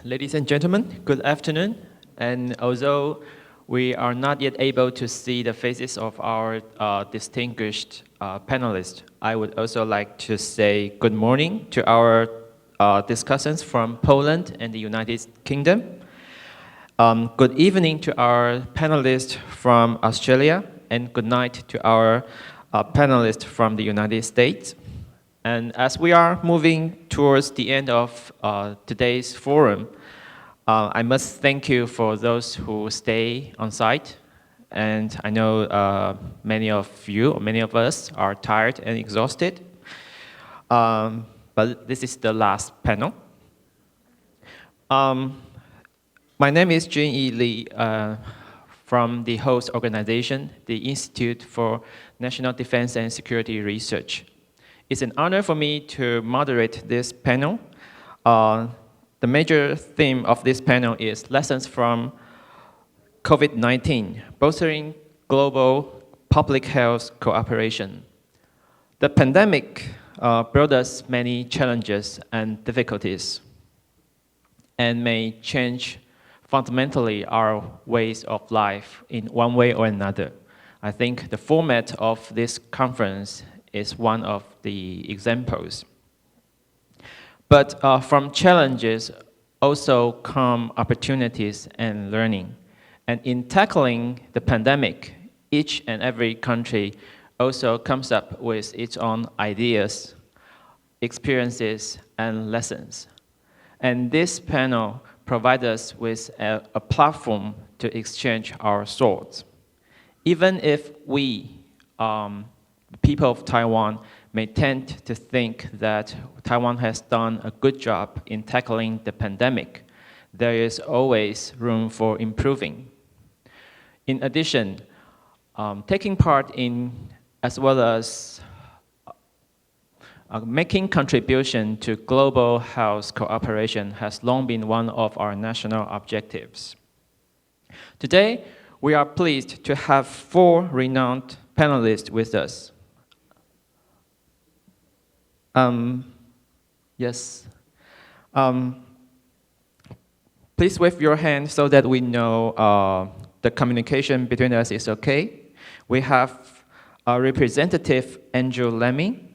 Ladies and gentlemen, good afternoon. And although we are not yet able to see the faces of our distinguished panelists, I would also like to say good morning to our discussants from Poland and the United Kingdom. Good evening to our panelists from Australia, and good night to our panelists from the United States. And as we are moving towards the end of today's forum, I must thank you for those who stay on site. And I know many of you, or many of us, are tired and exhausted. But this is the last panel. My name is Junyi Lee from the host organization, the Institute for National Defense and Security Research. It's an honor for me to moderate this panel. The major theme of this panel is Lessons from COVID-19, Bolstering Global Public Health Cooperation. The pandemic brought us many challenges and difficulties and may change fundamentally our ways of life in one way or another. I think the format of this conference is one of the examples. But from challenges also come opportunities and learning. And in tackling the pandemic, each and every country also comes up with its own ideas, experiences, and lessons. And this panel provides us with a platform to exchange our thoughts. Even if we, people of Taiwan, may tend to think that Taiwan has done a good job in tackling the pandemic, there is always room for improving. In addition, taking part in, as well as making contribution to global health cooperation has long been one of our national objectives. Today, we are pleased to have 4 renowned panelists with us. Yes. Please wave your hand so that we know the communication between us is okay. We have Representative Andrew Lemming,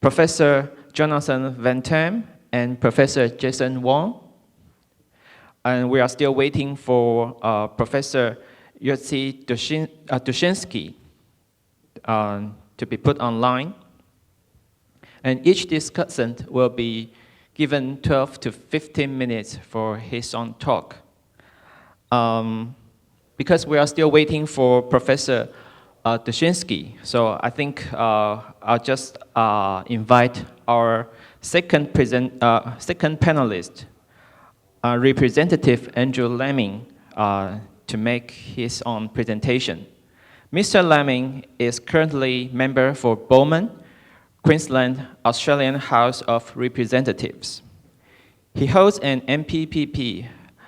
Professor Jonathan Van Tam, and Professor Jason Wong. And we are still waiting for Professor Yurtsi Dushinsky to be put online. And each discussant will be given 12 to 15 minutes for his own talk. Because we are still waiting for Professor Dushinsky, so I think I'll just invite our second panelist, Representative Andrew Lemming, to make his own presentation. Mr. Lemming is currently member for Bowman, Queensland, Australian House of Representatives. He holds an MPPP,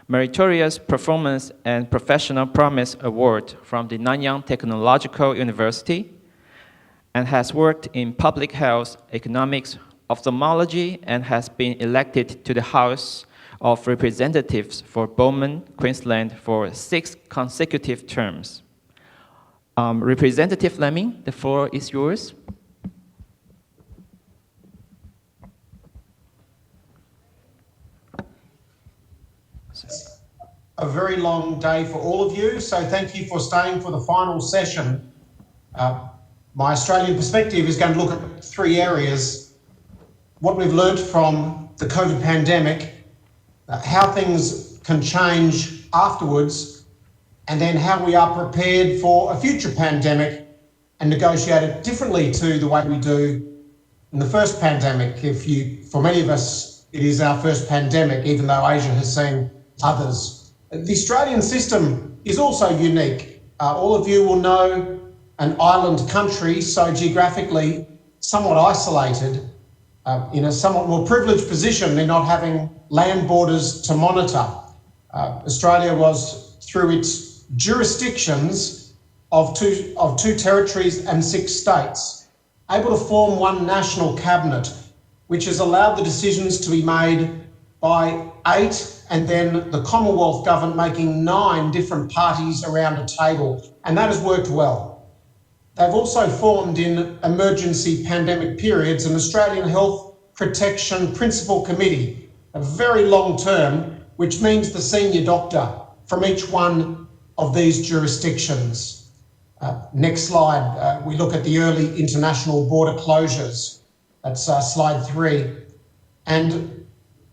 Meritorious Performance and Professional Promise Award from the Nanyang Technological University, and has worked in public health, economics, ophthalmology, and has been elected to the House of Representatives for Bowman, Queensland for 6 consecutive terms. Representative Lemming, the floor is yours. A very long day for all of you, so thank you for staying for the final session. My Australian perspective is going to look at 3 areas: what we've learnt from the COVID pandemic, how things can change afterwards, and then how we are prepared for a future pandemic and negotiate it differently to the way we do in the first pandemic. For many of us, it is our first pandemic, even though Asia has seen others. The Australian system is also unique. All of you will know an island country, so geographically somewhat isolated, in a somewhat more privileged position in not having land borders to monitor. Australia was, through its jurisdictions of two territories and 6 states, able to form one national cabinet, which has allowed the decisions to be made by 8, and then the Commonwealth government making 9 different parties around a table, and that has worked well. They've also formed in emergency pandemic periods an Australian Health Protection Principal Committee, a very long term, which means the senior doctor from each one of these jurisdictions. Next slide, we look at the early international border closures. That's slide 3. And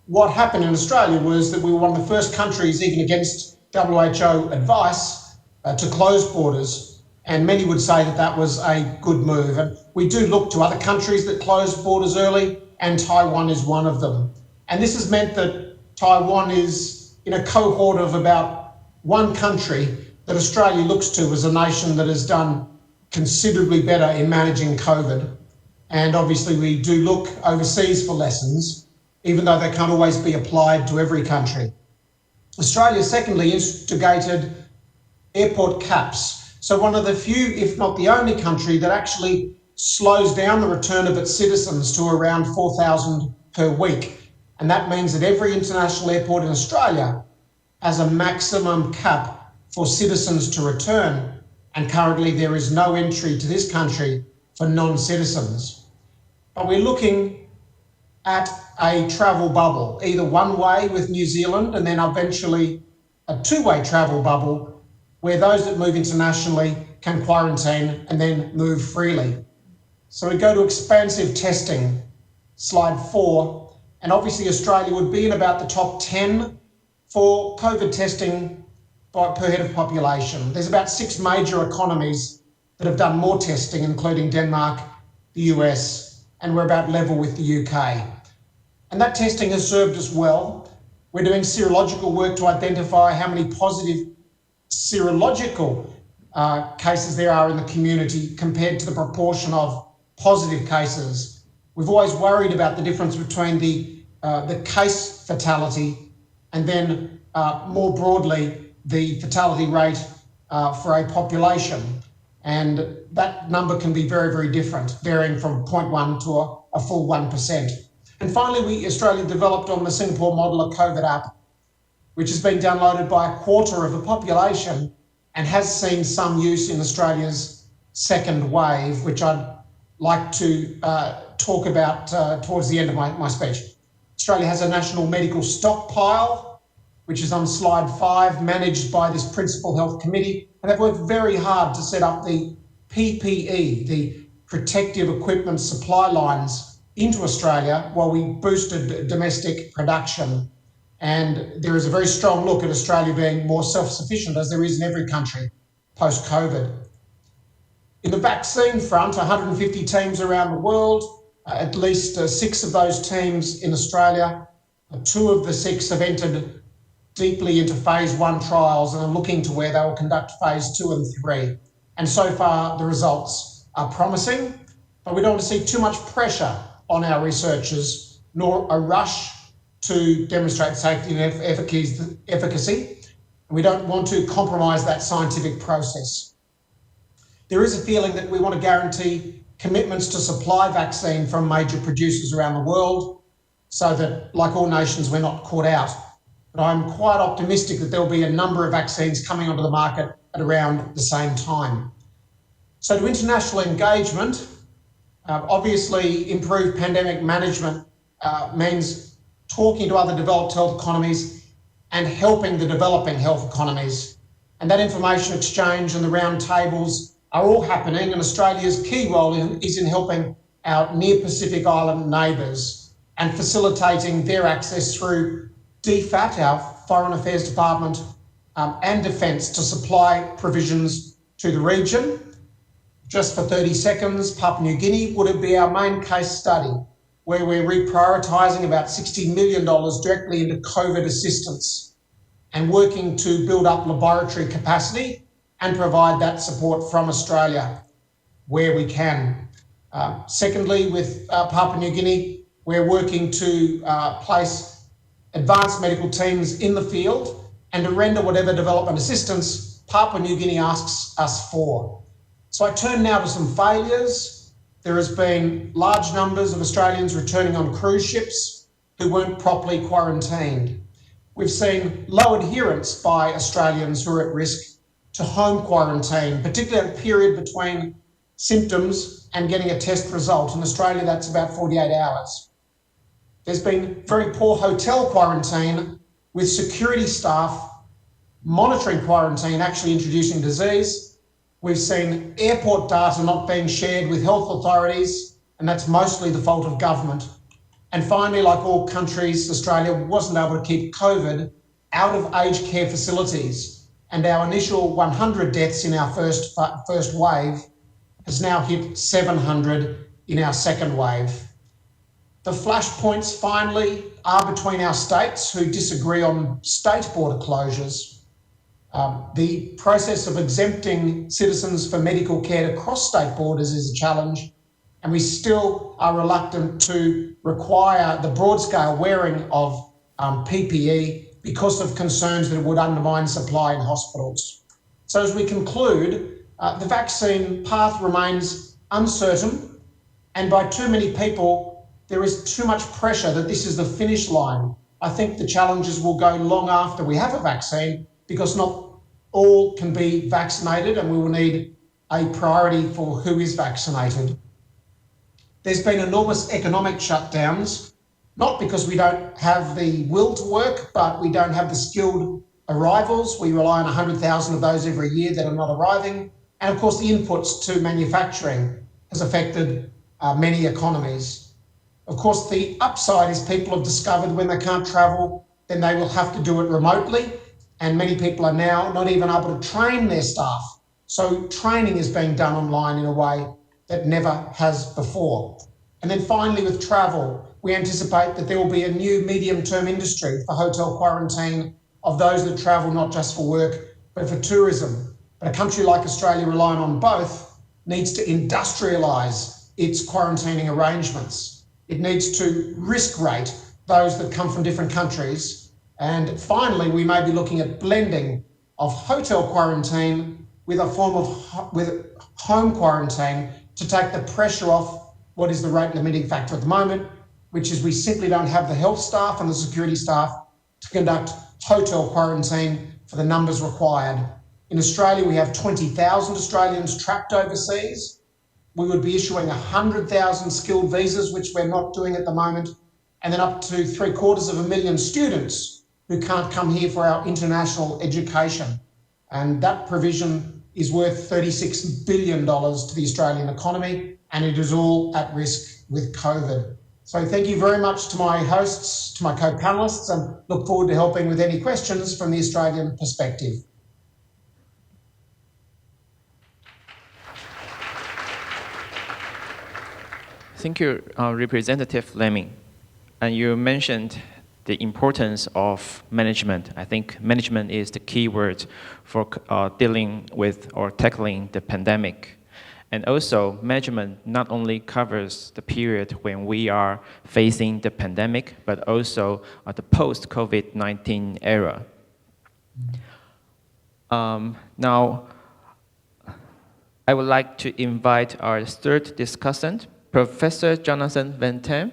what happened in Australia was that we were one of the first countries, even against WHO advice, to close borders. And many would say that that was a good move. And we do look to other countries that closed borders early, and Taiwan is one of them. And this has meant that Taiwan is in a cohort of about one country that Australia looks to as a nation that has done considerably better in managing COVID. And obviously we do look overseas for lessons, even though they can't always be applied to every country. Australia, secondly, instigated airport caps. So one of the few, if not the only country that actually slows down the return of its citizens to around 4,000 per week. And that means that every international airport in Australia has a maximum cap for citizens to return. And currently there is no entry to this country for non-citizens. But we're looking at a travel bubble, either one way with New Zealand and then eventually a two-way travel bubble where those that move internationally can quarantine and then move freely. So we go to expansive testing, slide 4, and obviously Australia would be in about the top 10 for COVID testing per head of population. There's about 6 major economies that have done more testing, including Denmark, the US, and we're about level with the UK. And that testing has served us well. We're doing serological work to identify how many positive serological cases there are in the community compared to the proportion of positive cases. We've always worried about the difference between the case fatality and then more broadly the fatality rate for a population. And that number can be very, very different, varying from 0.1 to a full 1%. And finally, Australia developed on the Singapore model a COVID app, which has been downloaded by a quarter of the population and has seen some use in Australia's second wave, which I'd like to talk about towards the end of my speech. Australia has a national medical stockpile, which is on slide 5, managed by this Principal Health Committee, and they've worked very hard to set up the PPE, the protective equipment supply lines, into Australia while we boosted domestic production. And there is a very strong look at Australia being more self-sufficient, as there is in every country post-COVID. In the vaccine front, 150 teams around the world, at least 6 of those teams in Australia. 2 of the 6 have entered deeply into phase 1 trials and are looking to where they will conduct phase 2 and 3. And so far, the results are promising, but we don't want to see too much pressure on our researchers, nor a rush to demonstrate safety and efficacy. We don't want to compromise that scientific process. There is a feeling that we want to guarantee commitments to supply vaccine from major producers around the world so that, like all nations, we're not caught out. But I'm quite optimistic that there'll be a number of vaccines coming onto the market at around the same time. So to international engagement, obviously improved pandemic management means talking to other developed health economies and helping the developing health economies. And that information exchange and the round tables are all happening, and Australia's key role is in helping our near Pacific Island neighbours and facilitating their access through DFAT, our Foreign Affairs Department, and Defence to supply provisions to the region. Just for 30 seconds, Papua New Guinea would be our main case study, where we're reprioritising about $60 million directly into COVID assistance and working to build up laboratory capacity and provide that support from Australia where we can. Secondly, with Papua New Guinea, we're working to place advanced medical teams in the field and to render whatever development assistance Papua New Guinea asks us for. So I turn now to some failures. There has been large numbers of Australians returning on cruise ships. who weren't properly quarantined. We've seen low adherence by Australians who are at risk to home quarantine, particularly at a period between symptoms and getting a test result. In Australia, that's about 48 hours. There's been very poor hotel quarantine with security staff monitoring quarantine, actually introducing disease. We've seen airport data not being shared with health authorities, and that's mostly the fault of government. And finally, like all countries, Australia wasn't able to keep COVID out of aged care facilities. And our initial 100 deaths in our first wave has now hit 700 in our second wave. The flashpoints finally are between our states who disagree on state border closures. The process of exempting citizens for medical care to cross state borders is a challenge, and we still are reluctant to require the broad-scale wearing of PPE because of concerns that it would undermine supply in hospitals. So as we conclude, the vaccine path remains uncertain, and by too many people, there is too much pressure that this is the finish line. I think the challenges will go long after we have a vaccine, because not all can be vaccinated, and we will need a priority for who is vaccinated. There's been enormous economic shutdowns, not because we don't have the will to work, but we don't have the skilled arrivals. We rely on 100,000 of those every year that are not arriving. And of course, the inputs to manufacturing has affected many economies. Of course, the upside is people have discovered when they can't travel, then they will have to do it remotely. And many people are now not even able to train their staff. So training is being done online in a way that never has before. And then finally, with travel, we anticipate that there will be a new medium-term industry for hotel quarantine of those that travel not just for work, but for tourism. But a country like Australia, relying on both, needs to industrialise its quarantining arrangements. It needs to risk rate those that come from different countries. And finally, we may be looking at blending of hotel quarantine with a form of home quarantine to take the pressure off what is the rate limiting factor at the moment, which is we simply don't have the health staff and the security staff to conduct hotel quarantine for the numbers required. In Australia, we have 20,000 Australians trapped overseas. We would be issuing 100,000 skilled visas, which we're not doing at the moment, and then up to 750,000 students who can't come here for our international education. And that provision is worth $36 billion to the Australian economy, and it is all at risk with COVID. So thank you very much to my hosts, to my co-panellists, and look forward to helping with any questions from the Australian perspective. Thank you, Representative Lemming. And you mentioned the importance of management. I think management is the key word for dealing with or tackling the pandemic. And also, management not only covers the period when we are facing the pandemic, but also the post-COVID-19 era. Now, I would like to invite our third discussant, Professor Jonathan Van Tam.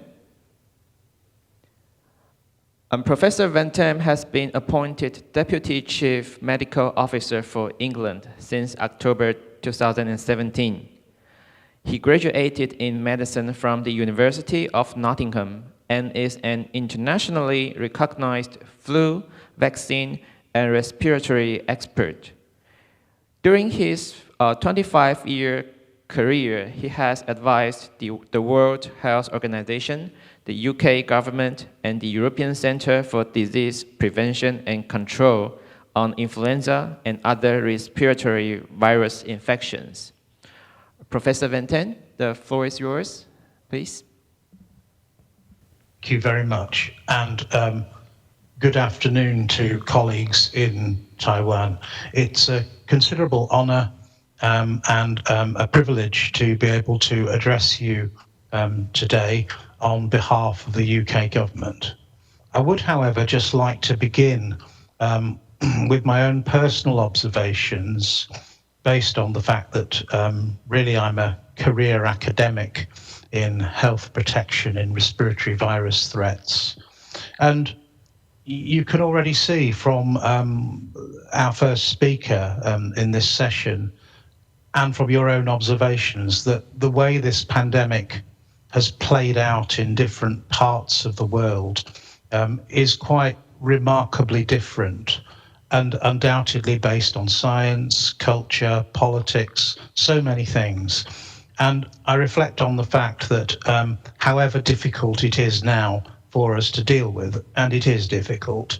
Professor Van Tam has been appointed Deputy Chief Medical Officer for England since October 2017. He graduated in medicine from the University of Nottingham and is an internationally recognized flu, vaccine, and respiratory expert. During his 25-year career, he has advised the World Health Organization, the UK government, and the European Centre for Disease Prevention and Control on influenza and other respiratory virus infections. Professor Van Tam, the floor is yours, please. Thank you very much, and good afternoon to colleagues in Taiwan. It's a considerable honour and a privilege to be able to address you today on behalf of the UK government. I would, however, just like to begin with my own personal observations based on the fact that really I'm a career academic in health protection in respiratory virus threats. And you can already see from our first speaker in this session and from your own observations that the way this pandemic has played out in different parts of the world is quite remarkably different and undoubtedly based on science, culture, politics, so many things. And I reflect on the fact that however difficult it is now for us to deal with, and it is difficult,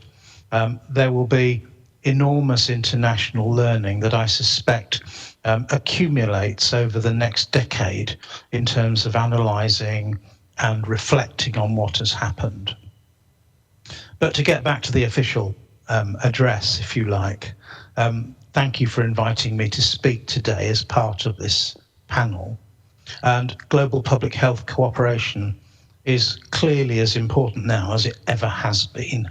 there will be enormous international learning that I suspect accumulates over the next decade in terms of analysing and reflecting on what has happened. But to get back to the official address, if you like, thank you for inviting me to speak today as part of this panel. And global public health cooperation is clearly as important now as it ever has been.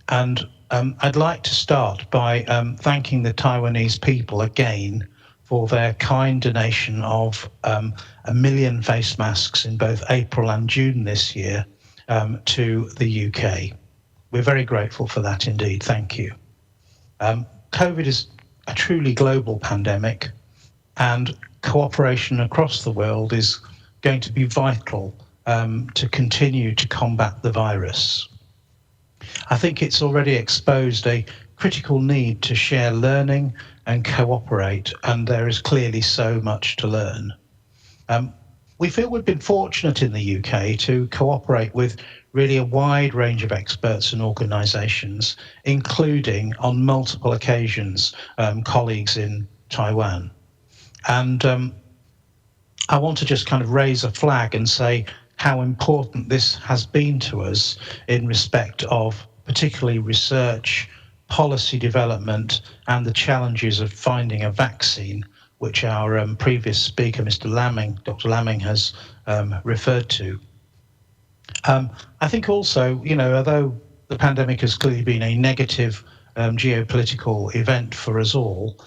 And I'd like to start by thanking the Taiwanese people again for their kind donation of 1 million face masks in both April and June this year to the UK. We're very grateful for that indeed, thank you. COVID is a truly global pandemic, and cooperation across the world is going to be vital to continue to combat the virus. I think it's already exposed a critical need to share learning and cooperate, and there is clearly so much to learn. We feel we've been fortunate in the UK to cooperate with really a wide range of experts and organisations, including on multiple occasions colleagues in Taiwan. And I want to just kind of raise a flag and say how important this has been to us in respect of particularly research, policy development, and the challenges of finding a vaccine, which our previous speaker, Mr. Lamming, Dr. Lamming, has referred to. I think also, you know, although the pandemic has clearly been a negative geopolitical event for us all,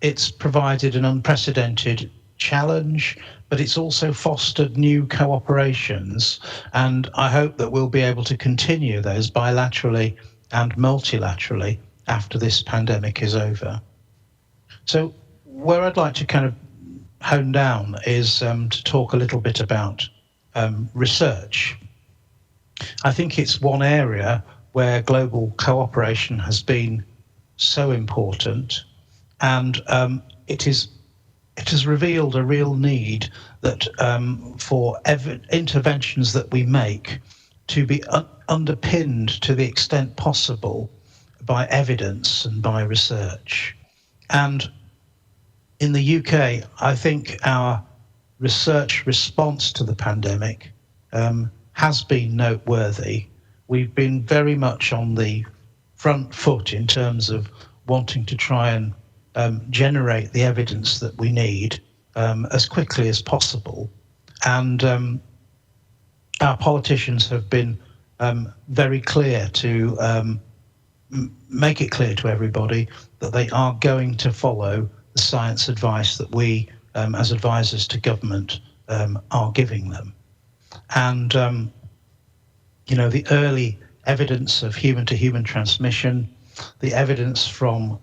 it's provided an unprecedented challenge, but it's also fostered new cooperations, and I hope that we'll be able to continue those bilaterally and multilaterally after this pandemic is over. So where I'd like to kind of hone down is to talk a little bit about research. I think it's one area where global cooperation has been so important, and it has revealed a real need that for interventions that we make to be underpinned to the extent possible by evidence and by research. And in the UK, I think our research response to the pandemic has been noteworthy. We've been very much on the front foot in terms of wanting to try and generate the evidence that we need as quickly as possible. And our politicians have been very clear to make it clear to everybody that they are going to follow the science advice that we, as advisors to government, are giving them. And, you know, the early evidence of human-to-human transmission, the evidence from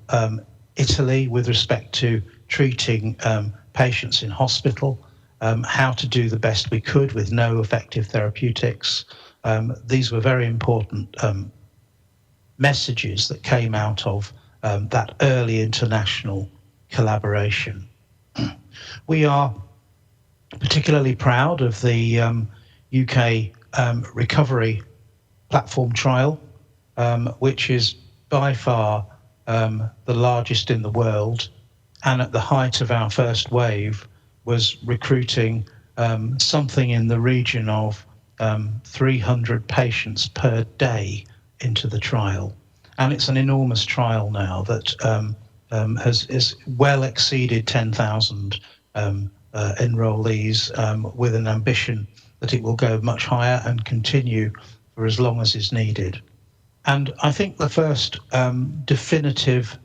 Italy with respect to treating patients in hospital, how to do the best we could with no effective therapeutics. These were very important messages that came out of that early international collaboration. We are particularly proud of the UK recovery platform trial, which is by far the largest in the world, and at the height of our first wave was recruiting something in the region of 300 patients per day into the trial. And it's an enormous trial now that has well exceeded 10,000 enrollees, with an ambition that it will go much higher and continue for as long as is needed. And I think the first definitive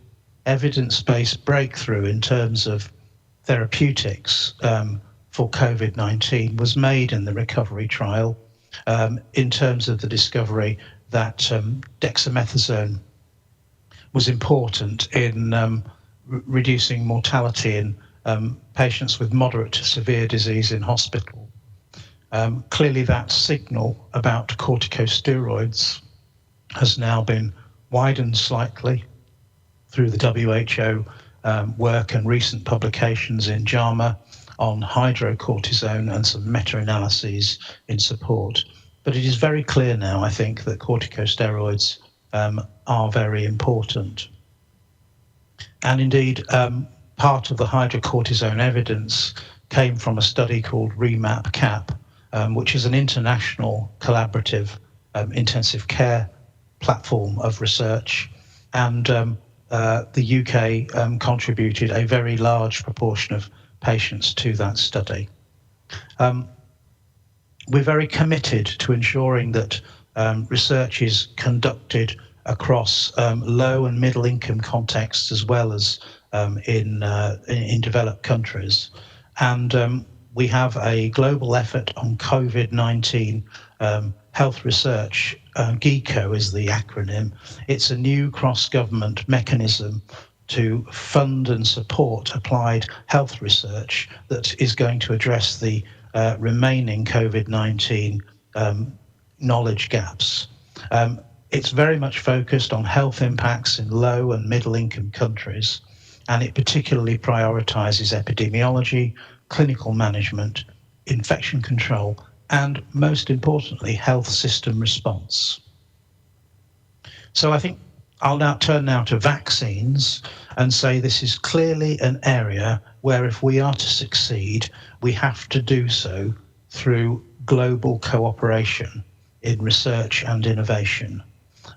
evidence-based breakthrough in terms of therapeutics for COVID-19 was made in the recovery trial in terms of the discovery that dexamethasone was important in reducing mortality in patients with moderate to severe disease in hospital. Clearly that signal about corticosteroids has now been widened slightly through the WHO work and recent publications in JAMA on hydrocortisone and some meta-analyses in support. But it is very clear now, I think, that corticosteroids are very important. And indeed, part of the hydrocortisone evidence came from a study called REMAP-CAP, which is an international collaborative intensive care platform of research. And the UK contributed a very large proportion of patients to that study. We're very committed to ensuring that research is conducted across low and middle income contexts as well as in developed countries. And we have a global effort on COVID-19 health research. GECO is the acronym. It's a new cross-government mechanism to fund and support applied health research that is going to address the remaining COVID-19 knowledge gaps. It's very much focused on health impacts in low and middle income countries, and it particularly prioritizes epidemiology, clinical management, infection control, and most importantly, health system response. So I think I'll now turn to vaccines and say this is clearly an area where if we are to succeed, we have to do so through global cooperation in research and innovation.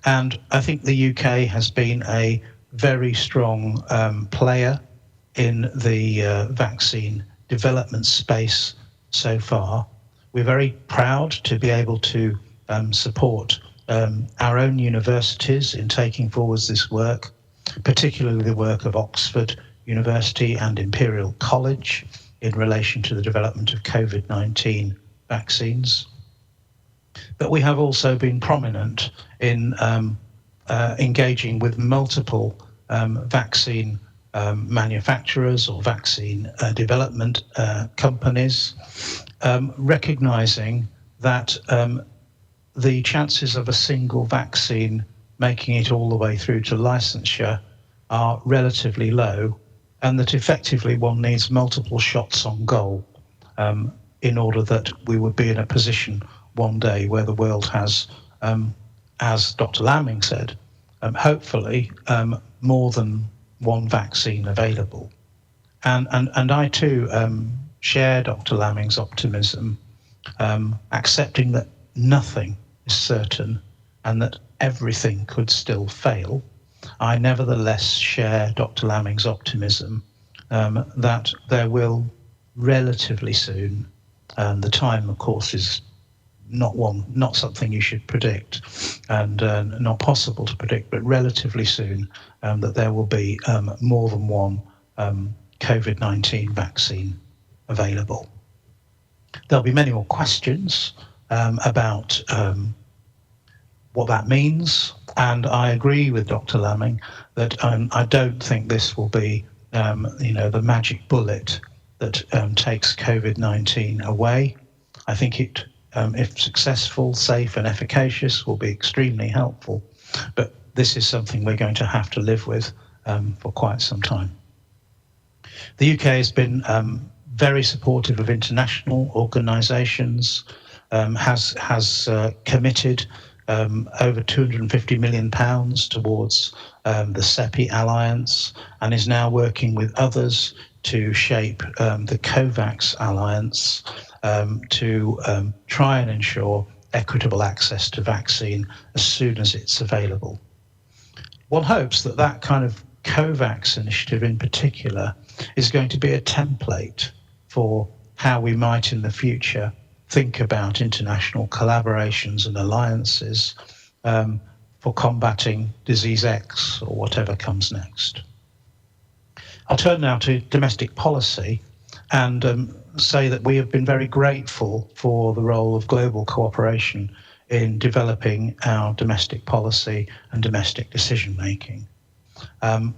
And I think the UK has been a very strong player in the vaccine development space so far. We're very proud to be able to support our own universities in taking forward this work, particularly the work of Oxford University and Imperial College in relation to the development of COVID-19 vaccines. But we have also been prominent in engaging with multiple vaccine manufacturers or vaccine development companies, recognizing that the chances of a single vaccine making it all the way through to licensure are relatively low, and that effectively one needs multiple shots on goal in order that we would be in a position one day where the world has, as Dr. Lamming said, hopefully more than one vaccine available. And I too share Dr. Lamming's optimism, accepting that nothing is certain and that everything could still fail. I nevertheless share Dr. Lamming's optimism that there will relatively soon, the time of course is not something you should predict and not possible to predict, but relatively soon that there will be more than one COVID-19 vaccine available. There'll be many more questions about what that means, and I agree with Dr. Lamming that I don't think this will be the magic bullet that takes COVID-19 away. I think it, if successful, safe and efficacious, will be extremely helpful, but this is something we're going to have to live with for quite some time. The UK has been very supportive of international organisations, has committed over £250 million towards the CEPI Alliance, and is now working with others to shape the COVAX Alliance to try and ensure equitable access to vaccine as soon as it's available. One hopes that that kind of COVAX initiative in particular is going to be a template for how we might in the future think about international collaborations and alliances for combating disease X or whatever comes next. I'll turn now to domestic policy and say that we have been very grateful for the role of global cooperation in developing our domestic policy and domestic decision making. An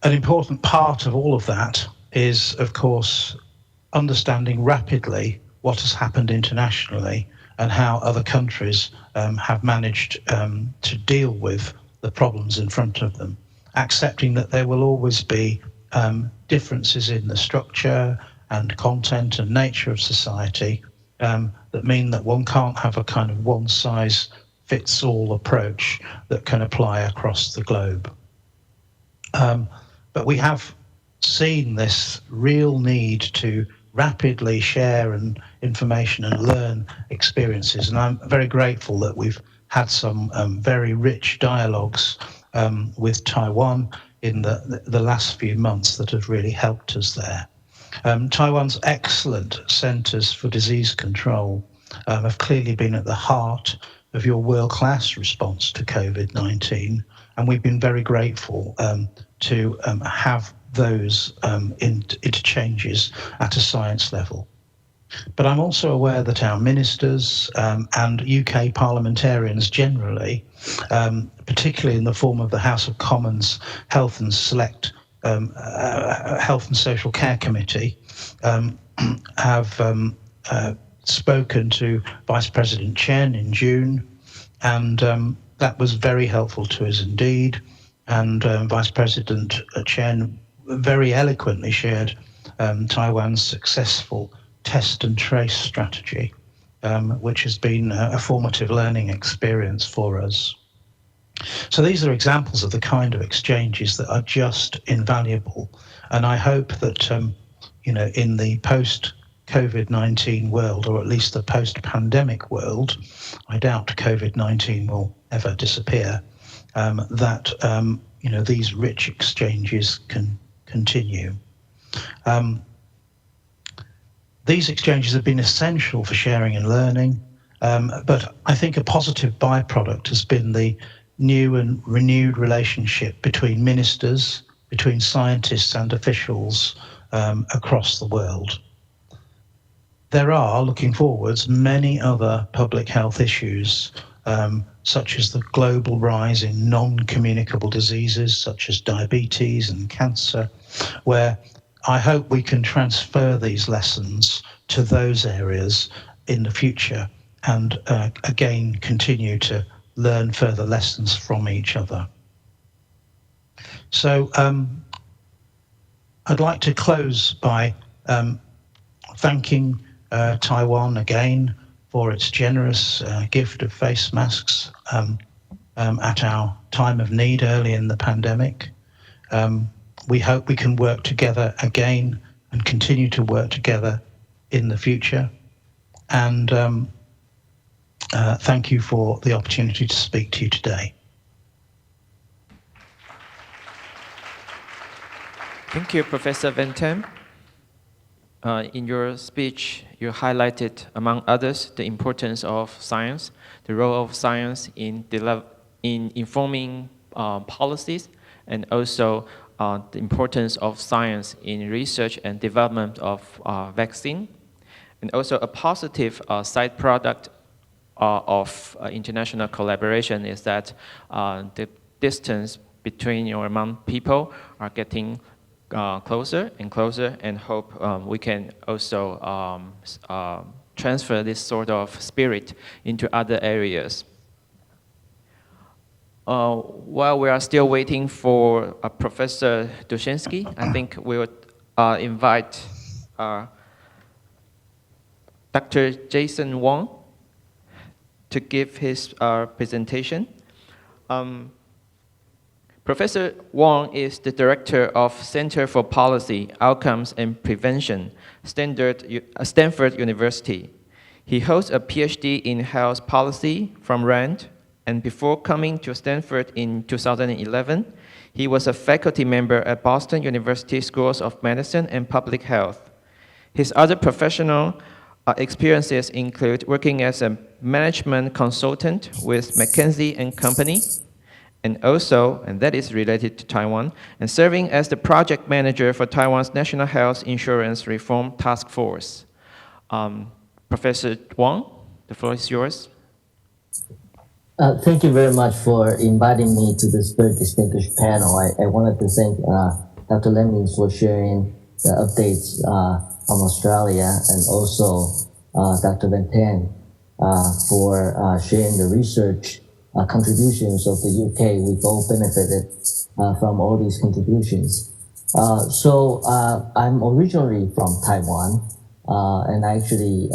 important part of all of that is, of course, understanding rapidly what has happened internationally and how other countries have managed to deal with the problems in front of them, accepting that there will always be differences in the structure and content and nature of society that mean that one can't have a kind of one-size-fits-all approach that can apply across the globe. But we have seen this real need to rapidly share information and learn experiences. And I'm very grateful that we've had some very rich dialogues with Taiwan in the last few months that have really helped us there. Taiwan's excellent centres for disease control have clearly been at the heart of your world-class response to COVID-19, and we've been very grateful to have those interchanges at a science level. But I'm also aware that our ministers and UK parliamentarians generally, particularly in the form of the House of Commons Health and Health and Social Care Committee, have spoken to Vice President Chen in June, and that was very helpful to us indeed. And Vice President Chen very eloquently shared Taiwan's successful test and trace strategy, which has been a formative learning experience for us. So these are examples of the kind of exchanges that are just invaluable. And I hope that, in the post-COVID-19 world, or at least the post-pandemic world, I doubt COVID-19 will ever disappear, that these rich exchanges can continue. These exchanges have been essential for sharing and learning, but I think a positive byproduct has been the new and renewed relationship between ministers, between scientists and officials across the world. There are, looking forwards, many other public health issues, such as the global rise in non-communicable diseases such as diabetes and cancer, where I hope we can transfer these lessons to those areas in the future and again continue to learn further lessons from each other. So I'd like to close by thanking Taiwan again for its generous gift of face masks at our time of need early in the pandemic. We hope we can work together again and continue to work together in the future. And thank you for the opportunity to speak to you today. Thank you, Professor Van Tam. In your speech, you highlighted, among others, the importance of science, the role of science in informing policies, and also the importance of science in research and development of vaccine, and also a positive side product of international collaboration is that the distance between or among people are getting closer and closer, and hope we can also transfer this sort of spirit into other areas. While we are still waiting for Professor Dushansky, I think we would invite Dr. Jason Wong to give his presentation. Professor Wong is the director of Center for Policy, Outcomes and Prevention, Stanford University. He holds a PhD in health policy from RAND, and before coming to Stanford in 2011, he was a faculty member at Boston University Schools of Medicine and Public Health. His other professional experiences include working as a management consultant with McKinsey & Company, and also, and that is related to Taiwan, and serving as the project manager for Taiwan's National Health Insurance Reform Task Force. Professor Wong, The floor is yours. Thank you very much for inviting me to this very distinguished panel. I wanted to thank Dr. Lemmings for sharing the updates from Australia, and also Dr. Van Tan for sharing the research contributions of the UK. We've all benefited from all these contributions. So I'm originally from Taiwan, and I actually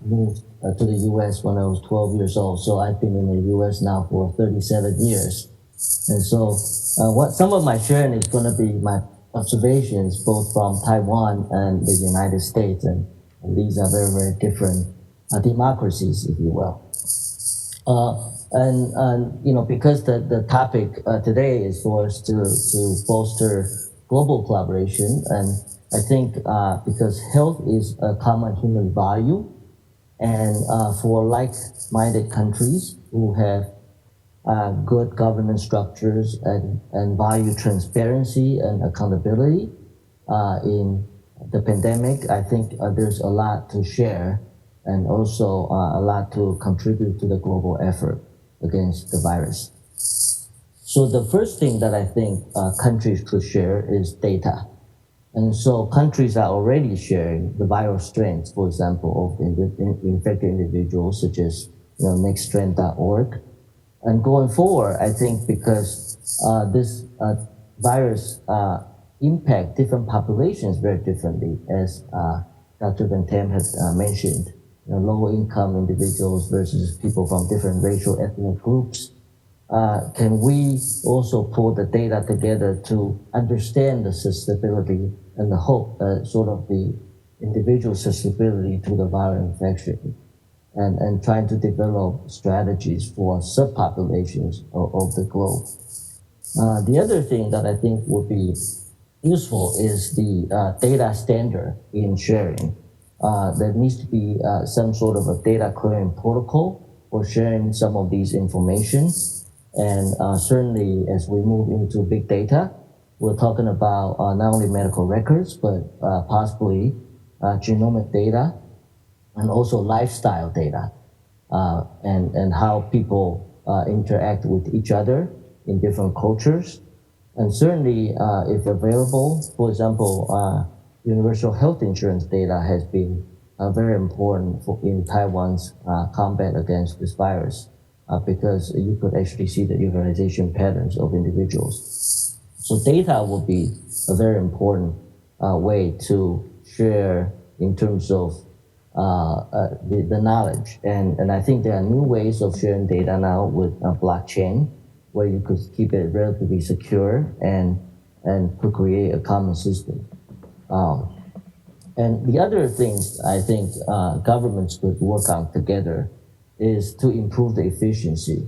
moved to the US when I was 12 years old. So I've been in the US now for 37 years. And so what some of my sharing is going to be my observations both from Taiwan and the United States. And these are very, very different democracies, if you will. And you know, because the topic today is for us to foster global collaboration, and I think because health is a common human value, and for like-minded countries who have good governance structures and value transparency and accountability in the pandemic, I think there's a lot to share, and also a lot to contribute to the global effort against the virus. So the first thing that I think countries could share is data. And so countries are already sharing the viral strains, for example, of infected individuals, such as nextstrand.org. And going forward, I think because this virus impact different populations very differently, as Dr. Van Tam has mentioned, low-income individuals versus people from different racial ethnic groups. Can we also pull the data together to understand the susceptibility and the hope, sort of the individual susceptibility to the viral infection, and trying to develop strategies for subpopulations of the globe. The other thing that I think would be useful is the data standard in sharing. There needs to be some sort of a data clearing protocol for sharing some of these information. And certainly as we move into big data, we're talking about not only medical records, but possibly genomic data, and also lifestyle data, and how people interact with each other in different cultures. And certainly, if available, for example, universal health insurance data has been very important in Taiwan's combat against this virus, because you could actually see the utilization patterns of individuals. So data will be a very important way to share in terms of the knowledge. And I think there are new ways of sharing data now with blockchain, where you could keep it relatively secure and could create a common system. And the other things I think governments could work on together is to improve the efficiency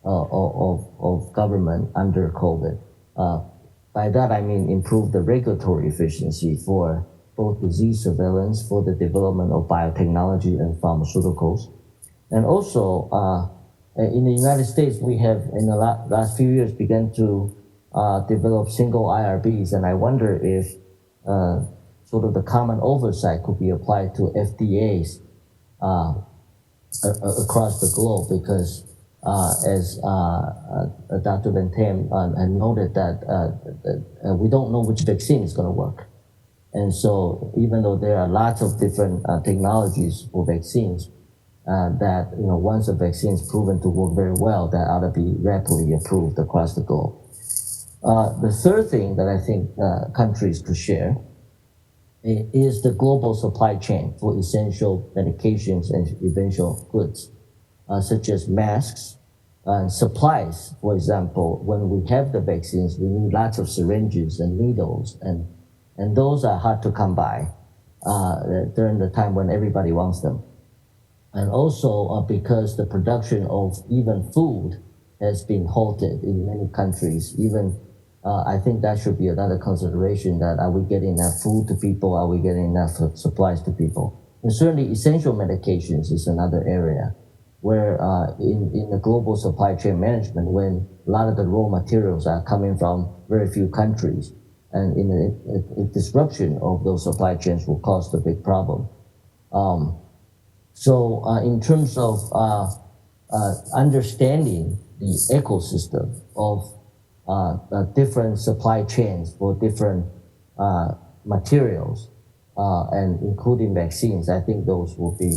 of government under COVID. By that I mean improve the regulatory efficiency for both disease surveillance, for the development of biotechnology and pharmaceuticals. And also, in the United States, we have in the last few years begun to develop single IRBs, and I wonder if sort of the common oversight could be applied to FDAs across the globe, because as Dr. Van Tam had noted that we don't know which vaccine is going to work. And so even though there are lots of different technologies for vaccines, that once a vaccine is proven to work very well, that ought to be rapidly approved across the globe. The third thing that I think countries could share is the global supply chain for essential medications and essential goods, such as masks and supplies. For example, when we have the vaccines, we need lots of syringes and needles, and those are hard to come by during the time when everybody wants them. And also because the production of even food has been halted in many countries. Even I think that should be another consideration, that are we getting enough food to people? Are we getting enough supplies to people? And certainly essential medications is another area where in the global supply chain management, when a lot of the raw materials are coming from very few countries, and in a disruption of those supply chains will cause a big problem. So in terms of understanding the ecosystem of different supply chains for different materials and including vaccines, I think those will be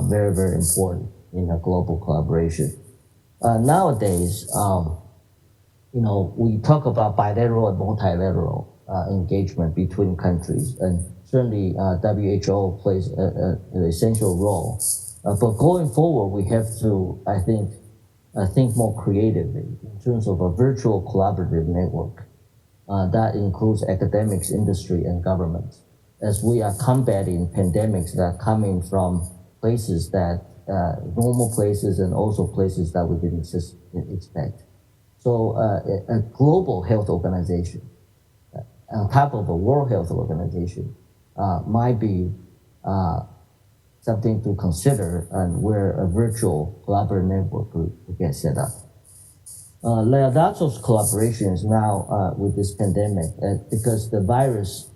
very, very important in a global collaboration. Nowadays, we talk about bilateral and multilateral engagement between countries, and certainly WHO plays an essential role. But going forward, we have to, I think more creatively in terms of a virtual collaborative network that includes academics, industry, and government, as we are combating pandemics that are coming from places that normal places and also places that we didn't expect. So a global health organization on top of a World Health Organization might be something to consider, and where a virtual collaborative network will get set up. Leonardo's collaboration is now with this pandemic because the virus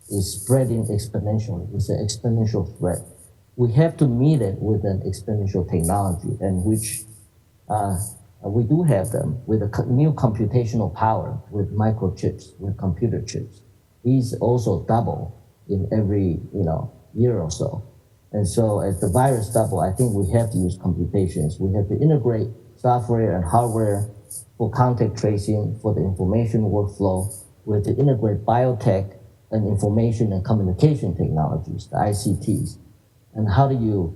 is spreading exponentially. It's an exponential threat. We have to meet it with an exponential technology, and which we do have them with a new computational power, with microchips, with computer chips. These also double in every year or so. And so as the virus double, I think we have to use computations. We have to integrate software and hardware for contact tracing, for the information workflow. We have to integrate biotech and information and communication technologies, the ICTs. And how do you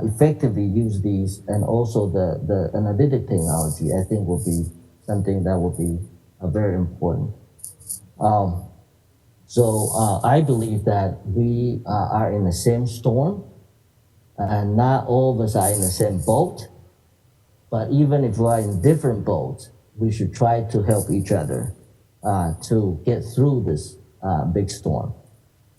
effectively use these, and also the analytic technology, I think will be something that will be very important. So I believe that we are in the same storm, and not all of us are in the same boat. But even if we are in different boats, we should try to help each other to get through this big storm,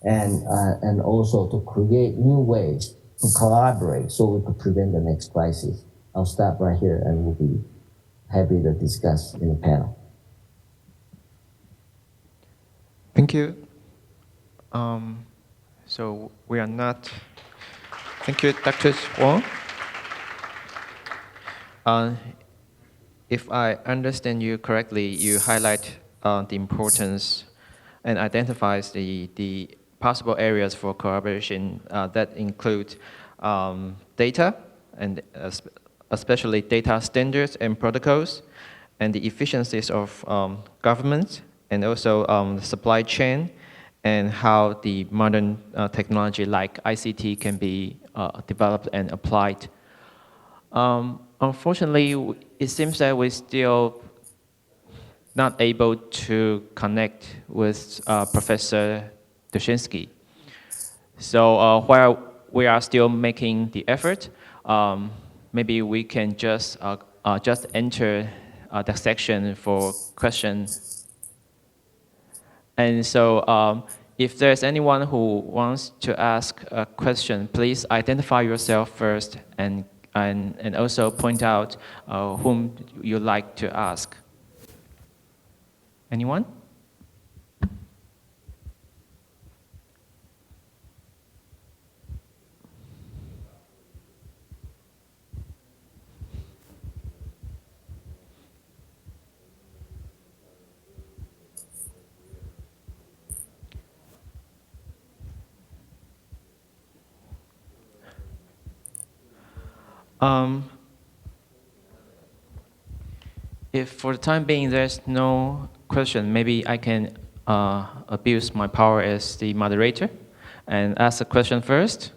and also to create new ways to collaborate so we could prevent the next crisis. I'll stop right here, and we'll be happy to discuss in the panel. Thank you. So we are not. Thank you, Dr. Wong. If I understand you correctly, you highlight the importance and identifies the possible areas for collaboration that include data, and especially data standards and protocols, and the efficiencies of government, and also the supply chain, and how the modern technology like ICT can be developed and applied. Unfortunately, it seems that we're still not able to connect with Professor Dushinsky. So while we are still making the effort, maybe we can just enter the section for questions. And so if there's anyone who wants to ask a question, please identify yourself first, and also point out whom you'd like to ask. Anyone? If for the time being there's no question, maybe I can abuse my power as the moderator and ask a question first.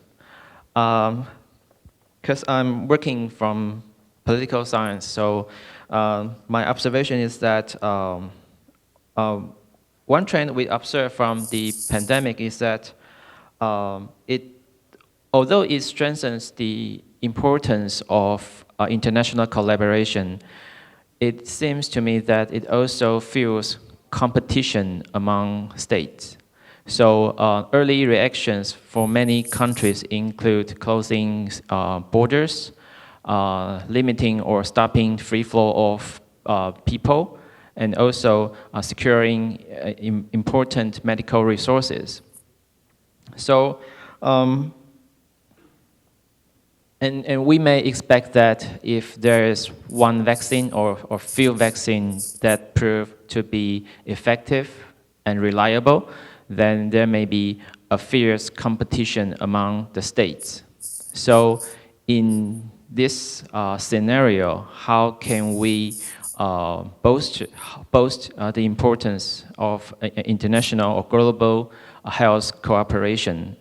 Because I'm working from political science, so my observation is that one trend we observe from the pandemic is that although it strengthens the importance of international collaboration, it seems to me that it also fuels competition among states. So early reactions for many countries include closing borders, limiting or stopping free flow of people, and also securing important medical resources. So And we may expect that if there is one vaccine or few vaccines that prove to be effective and reliable, then there may be a fierce competition among the states. So in this scenario, how can we boast the importance of international or global health cooperation?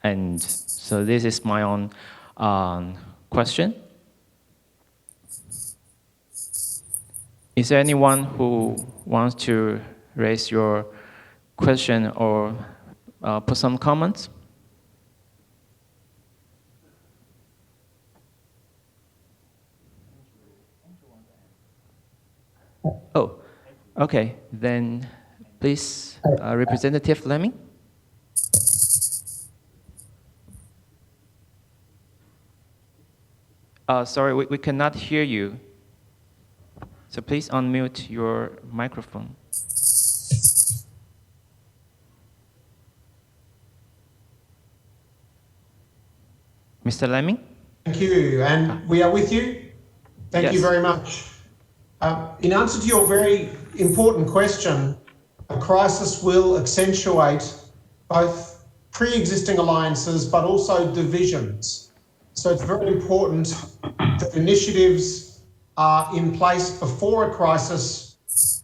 And so this is my own question. Is there anyone who wants to raise your question or put some comments? Oh, okay. Then please, Representative Lemming. Sorry, we cannot hear you. So please unmute your microphone. Mr. Lemming? Thank you, and we are with you. Thank you Yes. very much. In answer to your very important question, a crisis will accentuate both pre-existing alliances but also divisions. So it's very important that initiatives are in place before a crisis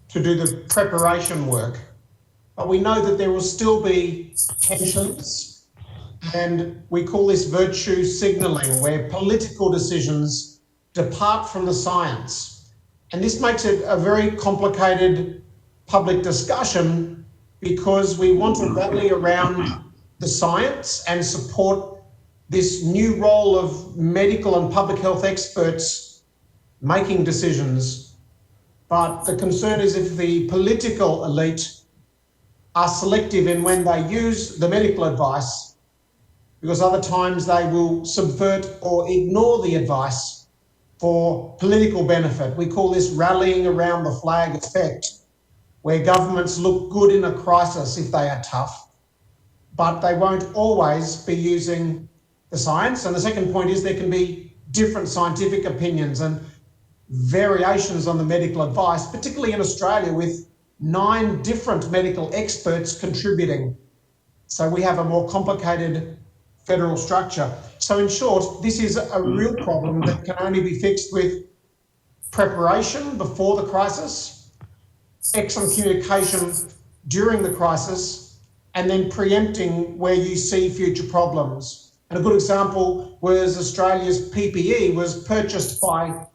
to do the preparation work. But we know that there will still be tensions, and we call this virtue signalling, where political decisions depart from the science. And this makes it a very complicated public discussion because we want to rally around the science and support this new role of medical and public health experts making decisions. But the concern is if the political elite are selective in when they use the medical advice, because other times they will subvert or ignore the advice for political benefit. We call this rallying around the flag effect, where governments look good in a crisis if they are tough, but they won't always be using the science. And the second point is there can be different scientific opinions and variations on the medical advice, particularly in Australia with 9 different medical experts contributing. So we have a more complicated federal structure. So in short, this is a real problem that can only be fixed with preparation before the crisis, excellent communication during the crisis, and then preempting where you see future problems. And a good example was Australia's PPE was purchased by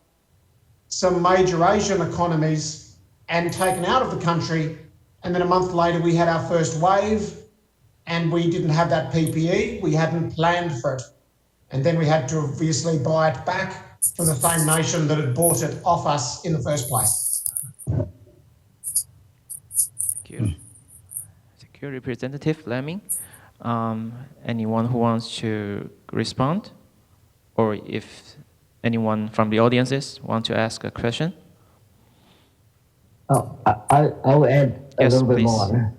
some major Asian economies and taken out of the country. And then a month later, we had our first wave and we didn't have that PPE. We hadn't planned for it. And then we had to obviously buy it back from the same nation that had bought it off us in the first place. Thank you. Thank you, Representative Lemming. Anyone who wants to respond? Or if anyone from the audiences want to ask a question? Oh, I will add a Yes, little bit please. more.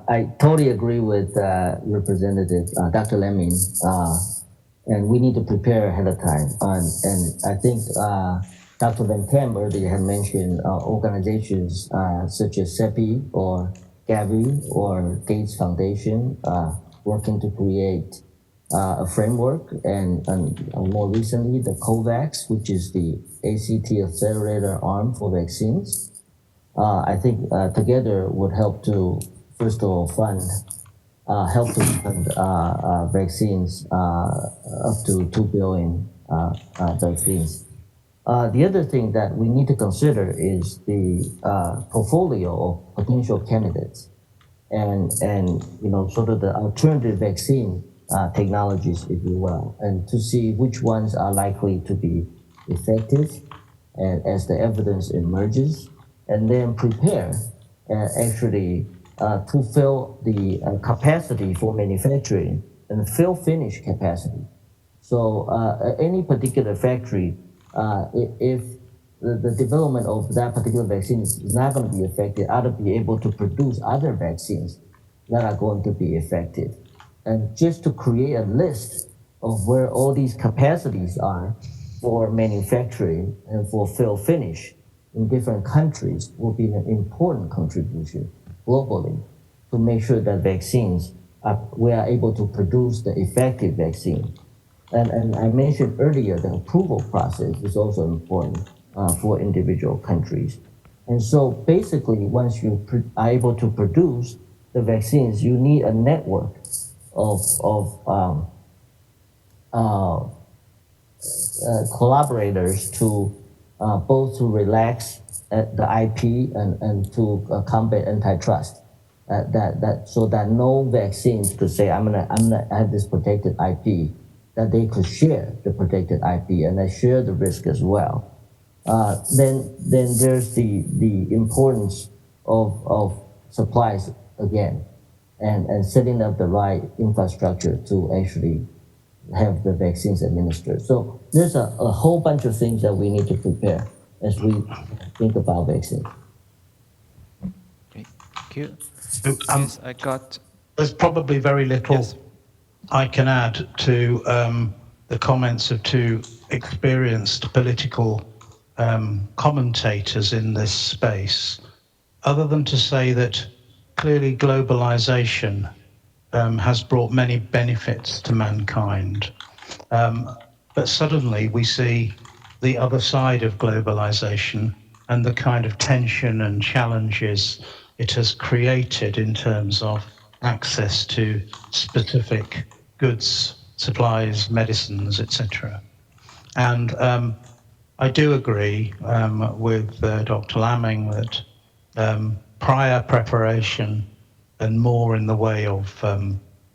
I totally agree with Representative Dr. Lemming, and we need to prepare ahead of time. And I think Dr. Van Kam earlier had mentioned organizations such as CEPI or Gavi or Gates Foundation working to create a framework, and more recently the COVAX, which is the ACT accelerator arm for vaccines. I think together would help to, first of all, fund vaccines up to 2 billion vaccines. The other thing that we need to consider is the portfolio of potential candidates, and sort of the alternative vaccine technologies, if you will, and to see which ones are likely to be effective, and as the evidence emerges, and then prepare actually to fill the capacity for manufacturing and fill finish capacity. So any particular factory, if the development of that particular vaccine is not going to be effective, ought to be able to produce other vaccines that are going to be effective. And just to create a list of where all these capacities are for manufacturing and for fill finish in different countries will be an important contribution globally to make sure that we are able to produce the effective vaccine. And I mentioned earlier the approval process is also important for individual countries. And so basically, once you are able to produce the vaccines, you need a network of collaborators to both to relax the IP and to combat antitrust. So that no vaccines could say I'm gonna have this protected IP, that they could share the protected IP and they share the risk as well. Then there's the importance of supplies again, and setting up the right infrastructure to actually have the vaccines administered. So there's a whole bunch of things that we need to prepare as we think about vaccine. Okay, thank you. Yes, I got. There's probably very little Yes. I can add to the comments of two experienced political commentators in this space, other than to say that clearly globalization has brought many benefits to mankind. But suddenly we see the other side of globalization and the kind of tension and challenges it has created in terms of access to specific goods, supplies, medicines, etc. And I do agree with Dr. Lamming that prior preparation and more in the way of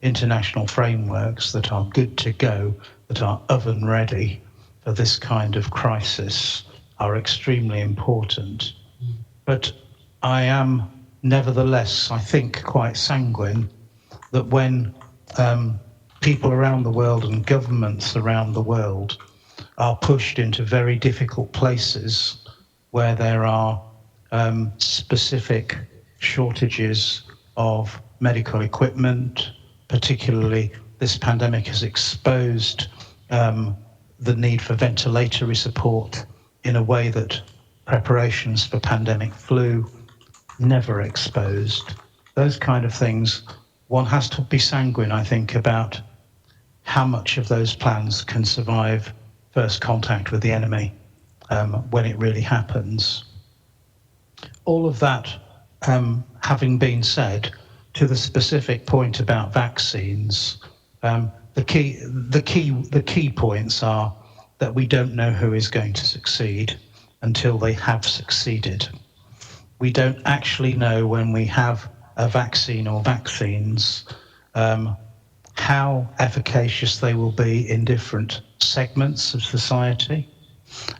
international frameworks that are good to go, that are oven ready for this kind of crisis are extremely important. But I am nevertheless, I think, quite sanguine that when people around the world and governments around the world are pushed into very difficult places where there are specific shortages of medical equipment, particularly this pandemic has exposed the need for ventilatory support in a way that preparations for pandemic flu never exposed. Those kind of things, one has to be sanguine, I think, about how much of those plans can survive first contact with the enemy when it really happens. All of that having been said, to the specific point about vaccines, the key points are that we don't know who is going to succeed until they have succeeded. We don't actually know when we have a vaccine or vaccines how efficacious they will be in different segments of society.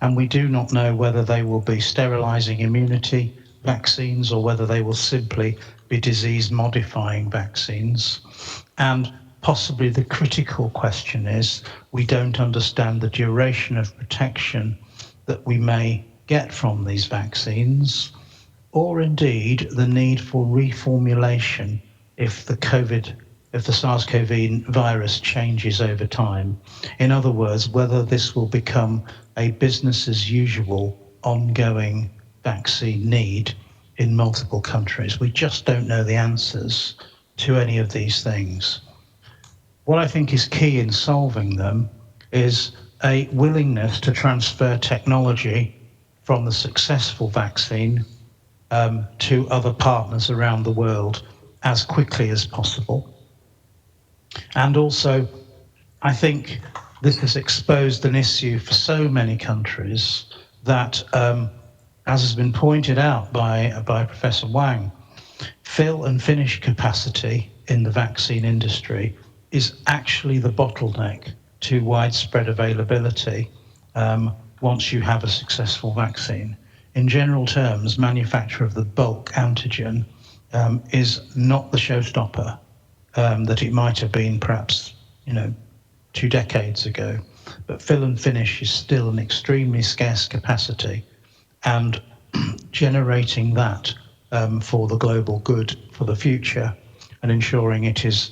And we do not know whether they will be sterilizing immunity vaccines or whether they will simply be disease-modifying vaccines. And possibly the critical question is, we don't understand the duration of protection that we may get from these vaccines, or indeed the need for reformulation if the SARS-CoV virus changes over time. In other words, whether this will become a business as usual ongoing vaccine need in multiple countries. We just don't know the answers to any of these things. What I think is key in solving them is a willingness to transfer technology from the successful vaccine to other partners around the world as quickly as possible. And also, I think this has exposed an issue for so many countries that, as has been pointed out by Professor Wang, fill and finish capacity in the vaccine industry is actually the bottleneck to widespread availability once you have a successful vaccine. In general terms, manufacture of the bulk antigen is not the showstopper that it might have been perhaps 2 decades ago. But fill and finish is still an extremely scarce capacity, and generating that for the global good for the future and ensuring it is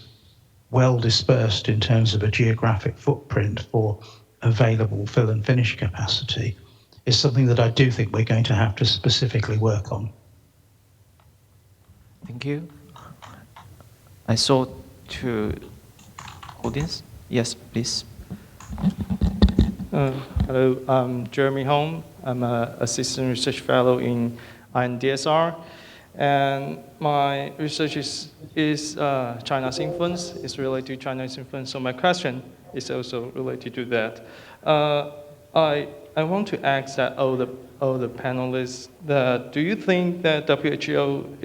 well dispersed in terms of a geographic footprint for available fill and finish capacity is something that I do think we're going to have to specifically work on. Thank you. I saw two audience. Yes, please. Hello, I'm Jeremy Hong. I'm an assistant research fellow in INDSR, and my research is China's influence. It's related to China's influence. So my question is also related to that. I want to ask that all the panelists that do you think that WHO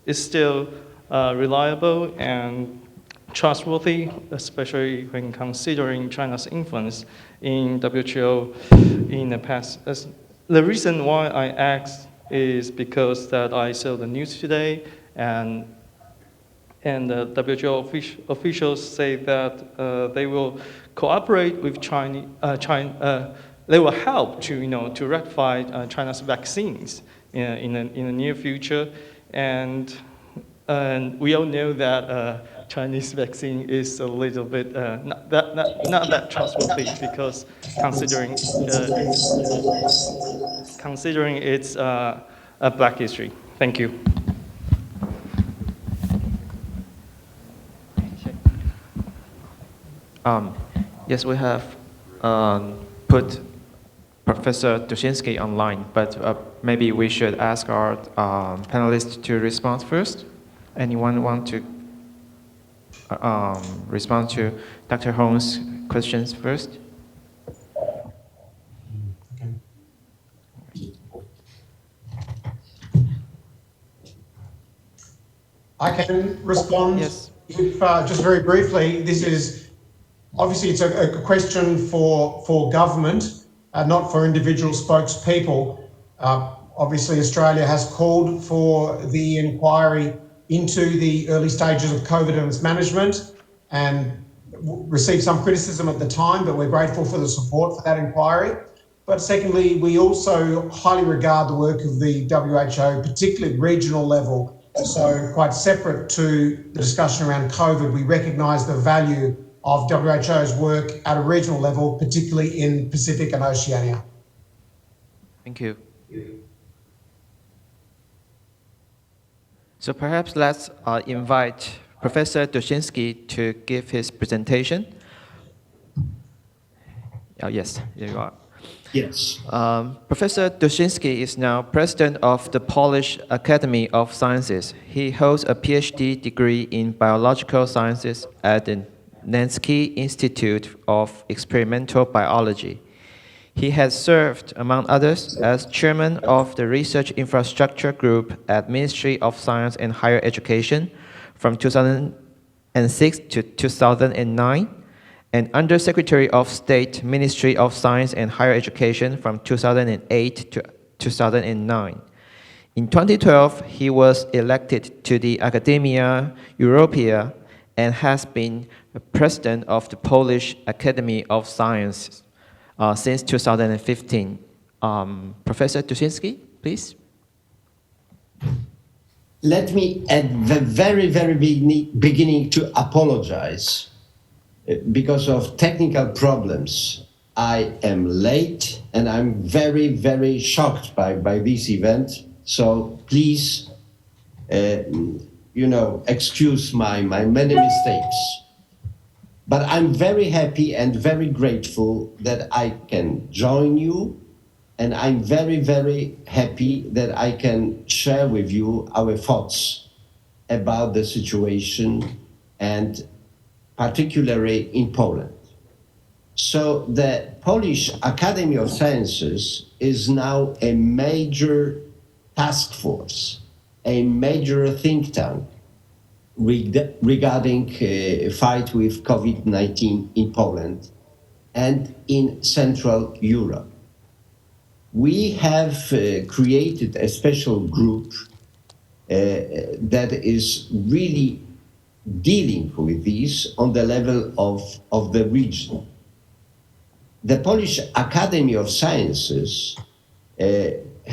is still reliable and trustworthy, especially when considering China's influence in WHO in the past? The reason why I asked is because that I saw the news today, and the WHO officials say that they will cooperate with China. They will help to rectify China's vaccines in the near future, and we all know that Chinese vaccine is a little bit not that trustworthy, because considering its a black history. Thank you. Yes, we have put Professor Dushinsky online, but maybe we should ask our panelists to respond first. Anyone want to respond to Dr. Hong's questions first? I can respond. Yes. If, just very briefly, this is obviously it's a question for government, not for individual spokespeople. Obviously, Australia has called for the inquiry into the early stages of COVID and its management, and received some criticism at the time, but we're grateful for the support for that inquiry. But secondly, we also highly regard the work of the WHO, particularly at regional level. So quite separate to the discussion around COVID, we recognise the value of WHO's work at a regional level, particularly in Pacific and Oceania. Thank you. So perhaps let's invite Professor Dushinsky to give his presentation. Oh, yes, there you are. Yes. Professor Dushinsky is now president of the Polish Academy of Sciences. He holds a PhD degree in biological sciences at the Lansky Institute of Experimental Biology. He has served, among others, as chairman of the Research Infrastructure Group at Ministry of Science and Higher Education from 2006 to 2009, and Undersecretary of State, Ministry of Science and Higher Education from 2008 to 2009. In 2012, he was elected to the Academia Europea and has been president of the Polish Academy of Sciences since 2015. Professor Dushinsky, please. Let me at the very, very beginning to apologize because of technical problems. I am late and I'm very, very shocked by this event. So please, excuse my many mistakes. But I'm very happy and very grateful that I can join you. And I'm very, very happy that I can share with you our thoughts about the situation, and particularly in Poland. So the Polish Academy of Sciences is now a major task force, a major think tank regarding fight with COVID-19 in Poland and in Central Europe. We have created a special group that is really dealing with this on the level of the region. The Polish Academy of Sciences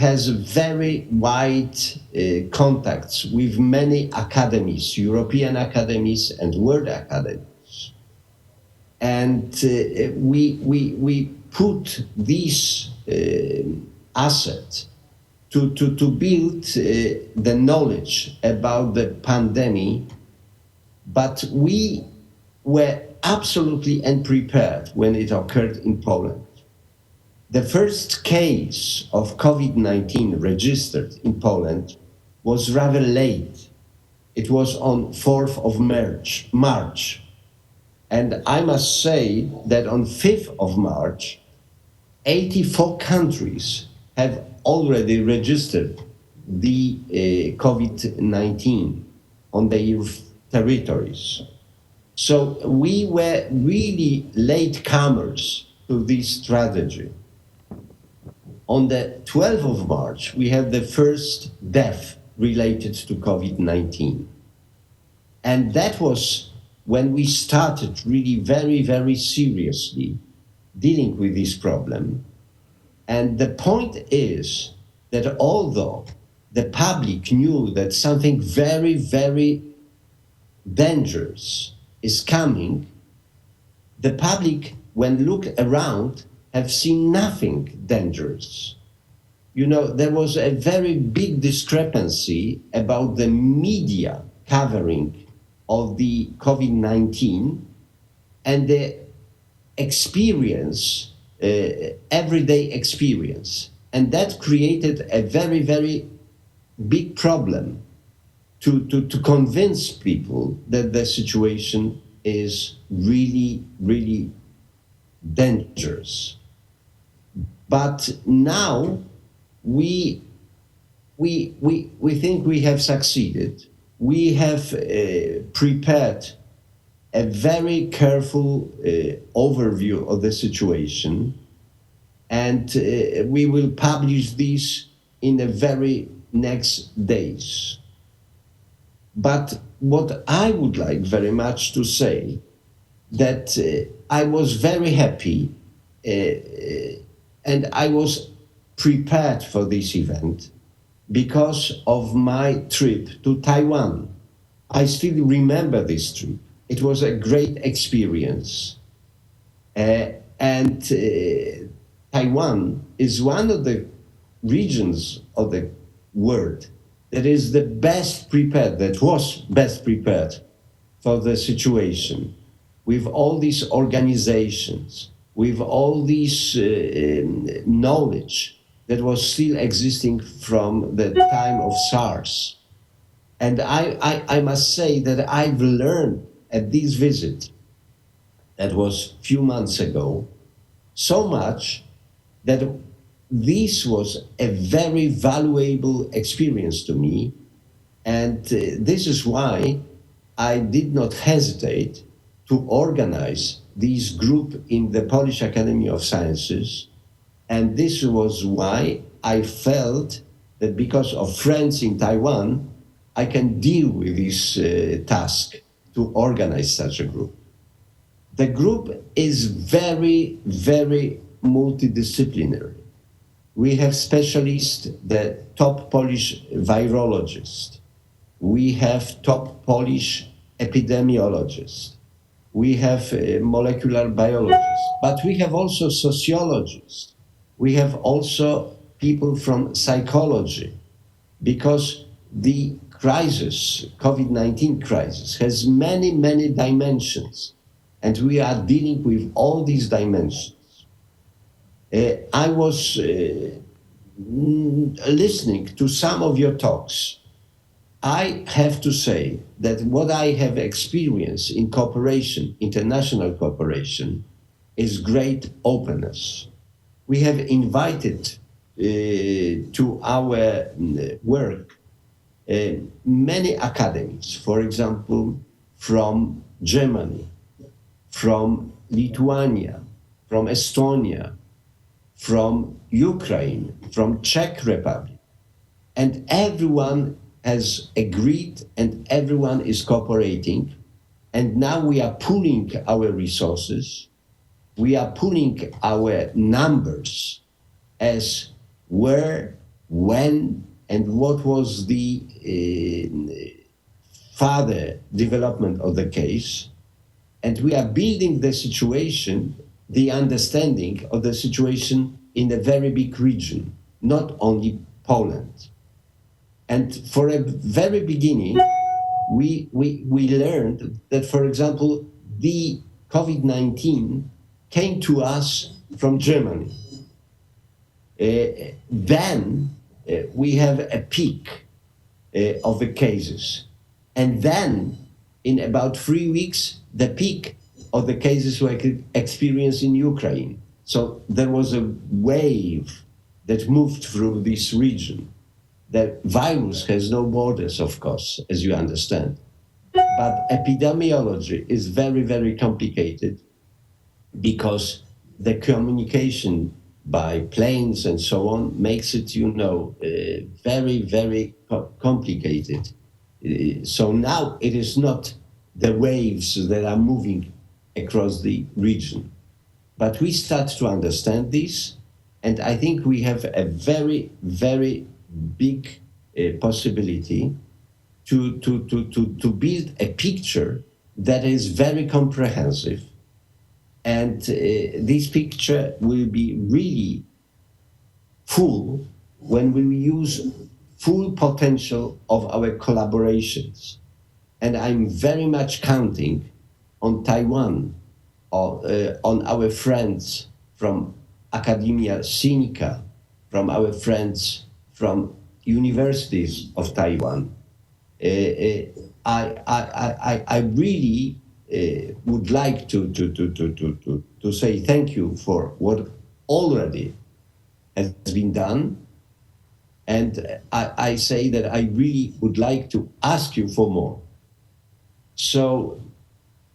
has very wide contacts with many academies, European academies and world academies. And we put this asset to build the knowledge about the pandemic, but we were absolutely unprepared when it occurred in Poland. The first case of COVID-19 registered in Poland was rather late. It was on 4th of March. And I must say that on 5th of March, 84 countries have already registered the COVID-19 on their territories. So we were really latecomers to this strategy. On the 12th of March, we had the first death related to COVID-19. And that was when we started really very, very seriously dealing with this problem. And the point is that although the public knew that something very, very dangerous is coming, the public, when look around, have seen nothing dangerous. You know, there was a very big discrepancy about the media covering of the COVID-19 and the experience, everyday experience. And that created a very, very big problem to convince people that the situation is really, really dangerous. But now we think we have succeeded. We have prepared a very careful overview of the situation, and we will publish this in the very next days. But what I would like very much to say, that I was very happy and I was prepared for this event because of my trip to Taiwan. I still remember this trip. It was a great experience. And Taiwan is one of the regions of the world that is the best prepared, that was best prepared for the situation, with all these organizations, with all this knowledge that was still existing from the time of SARS. And I must say that I've learned at this visit, that was a few months ago, so much that this was a very valuable experience to me. And this is why I did not hesitate to organize this group in the Polish Academy of Sciences. And this was why I felt that because of friends in Taiwan, I can deal with this task to organize such a group. The group is very, very multidisciplinary. We have specialists, the top Polish virologist. We have top Polish epidemiologists. We have molecular biologists, but we have also sociologists. We have also people from psychology, because the crisis, COVID-19 crisis, has many, many dimensions, and we are dealing with all these dimensions. I was listening to some of your talks. I have to say that what I have experienced in cooperation, international cooperation, is great openness. We have invited to our work many academies, for example, from Germany, from Lithuania, from Estonia, from Ukraine, from Czech Republic, and everyone has agreed and everyone is cooperating. And now we are pooling our resources, we are pooling our numbers as where when and what was the further development of the case. And we are building the situation, the understanding of the situation in a very big region, not only Poland. And for a very beginning, we learned that, for example, the COVID-19 came to us from Germany. Then we have a peak of the cases. And then in about 3 weeks, the peak of the cases were experienced in Ukraine. So there was a wave that moved through this region. The virus has no borders, of course, as you understand. But epidemiology is very, very complicated because the communication by planes and so on makes it, very, very complicated. So now it is not the waves that are moving across the region. But we start to understand this, and I think we have a very, very big possibility to build a picture that is very comprehensive. And this picture will be really full when we use full potential of our collaborations. And I'm very much counting on Taiwan, on our friends from Academia Sinica, from our friends from universities of Taiwan. I really would like to say thank you for what already has been done. And I say that I really would like to ask you for more. So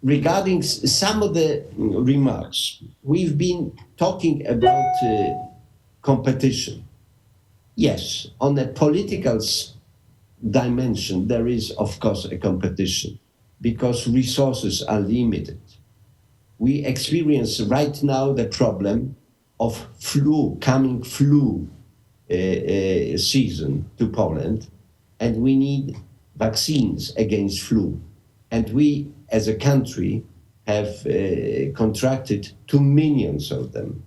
regarding some of the remarks, we've been talking about competition. Yes, on a political dimension, there is, of course, a competition because resources are limited. We experience right now the problem of coming flu season to Poland, and we need vaccines against flu. And we, as a country, have contracted 2 million of them.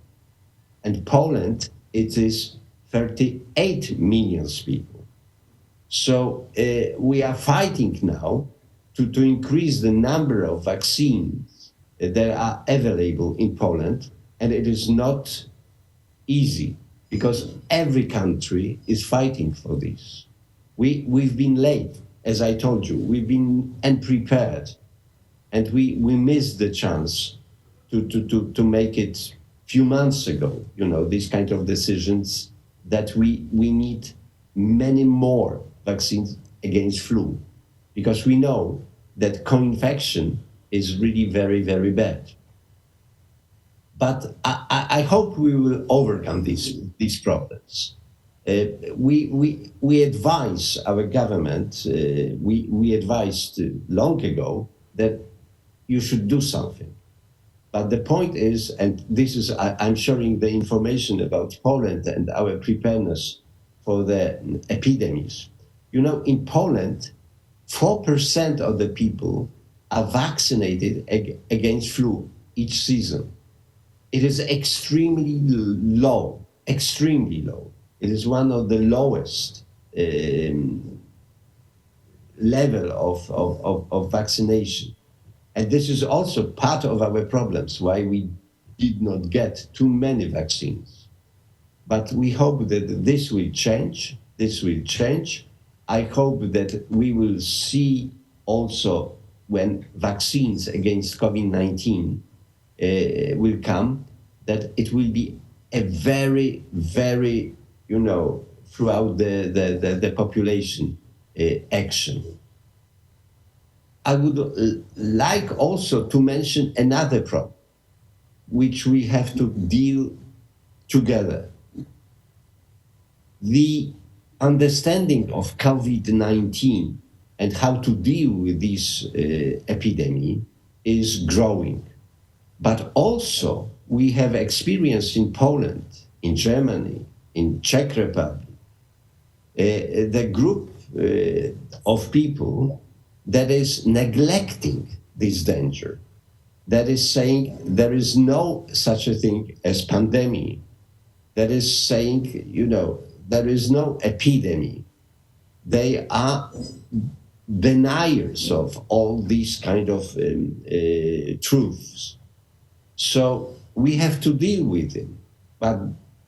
And Poland, it is 38 million people. So we are fighting now to increase the number of vaccines that are available in Poland, and it is not easy because every country is fighting for this. We've been late, as I told you, we've been unprepared, and we missed the chance to make it few months ago, these kind of decisions that we need many more vaccines against flu, because we know that co-infection is really very, very bad. But I hope we will overcome these problems. We advise our government, we advised long ago that you should do something. But the point is, and this is, I'm sharing the information about Poland and our preparedness for the epidemics. In Poland, 4% of the people are vaccinated against flu each season. It is extremely low, extremely low. It is one of the lowest level of vaccination. And this is also part of our problems, why we did not get too many vaccines. But we hope that this will change. This will change. I hope that we will see also when vaccines against COVID-19 will come, that it will be a very, very, throughout the population action. I would like also to mention another problem, which we have to deal together. The understanding of COVID-19 and how to deal with this epidemic is growing. But also we have experience in Poland, in Germany, in Czech Republic, the group of people that is neglecting this danger, that is saying there is no such a thing as pandemic, that is saying, there is no epidemic. They are deniers of all these kind of truths. So we have to deal with them, but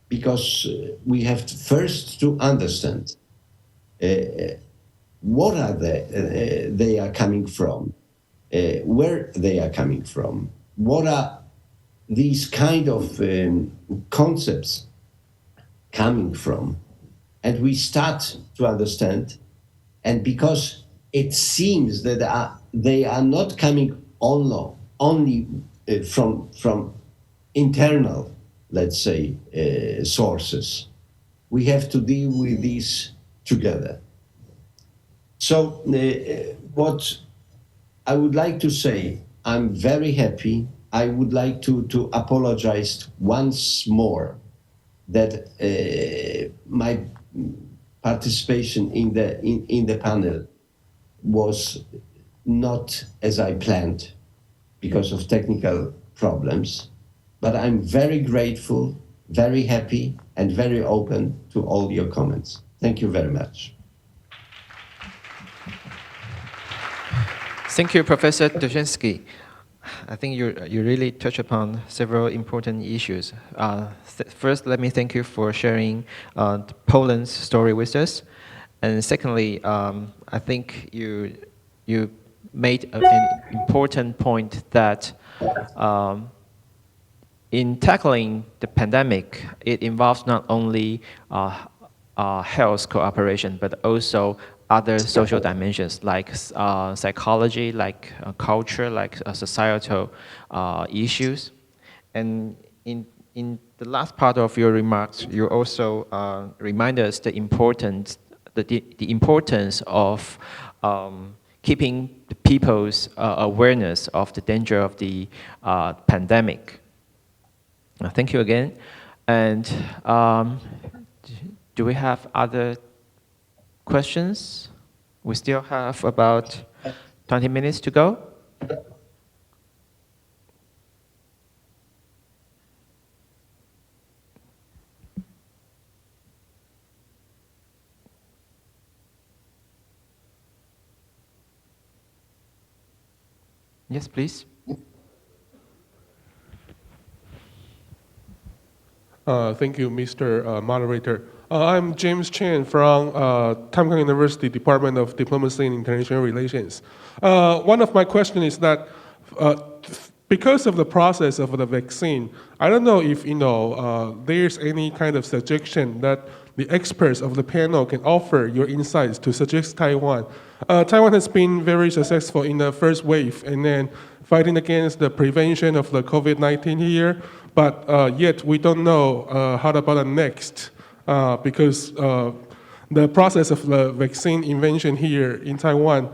because we have to first to understand what are they are coming from, where they are coming from, what are these kind of concepts coming from, and we start to understand. And because it seems that they are not coming only from internal, let's say, sources, we have to deal with these together. So what I would like to say, I'm very happy. I would like to apologize once more that my participation in the panel was not as I planned because of technical problems, but I'm very grateful, very happy, and very open to all your comments. Thank you very much. Thank you, Professor Dushinsky. I think you really touch upon several important issues. First, let me thank you for sharing Poland's story with us. And secondly, I think you made an important point that in tackling the pandemic, it involves not only health cooperation, but also other social dimensions like psychology, like culture, like societal issues. And in the last part of your remarks, you also remind us the importance of keeping the people's awareness of the danger of the pandemic. Thank you again. And do we have other questions? We still have about 20 minutes to go. Yes, please. Thank you, Mr. Moderator. I'm James Chen from Tamkang University Department of Diplomacy and International Relations. One of my questions is that because of the process of the vaccine, I don't know if there's any kind of suggestion that the experts of the panel can offer your insights to suggest Taiwan. Taiwan has been very successful in the first wave and then fighting against the prevention of the COVID-19 here, but yet we don't know how about the next because the process of the vaccine invention here in Taiwan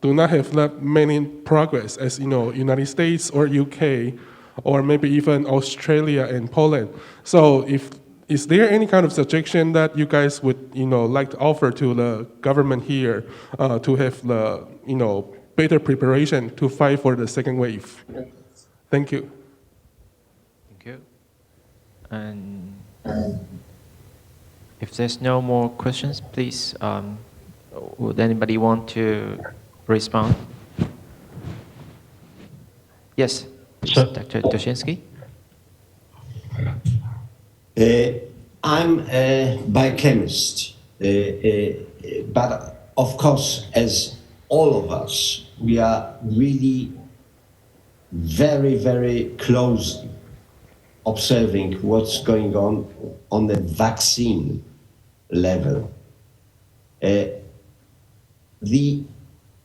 do not have that many progress as United States or UK or maybe even Australia and Poland. So is there any kind of suggestion that you guys would like to offer to the government here to have the better preparation to fight for the second wave? Thank you. Thank you. And if there's no more questions, please, would anybody want to respond? Yes, please, Dr. Dushinsky. I'm a biochemist, but of course, as all of us, we are really very, very closely observing what's going on the vaccine level.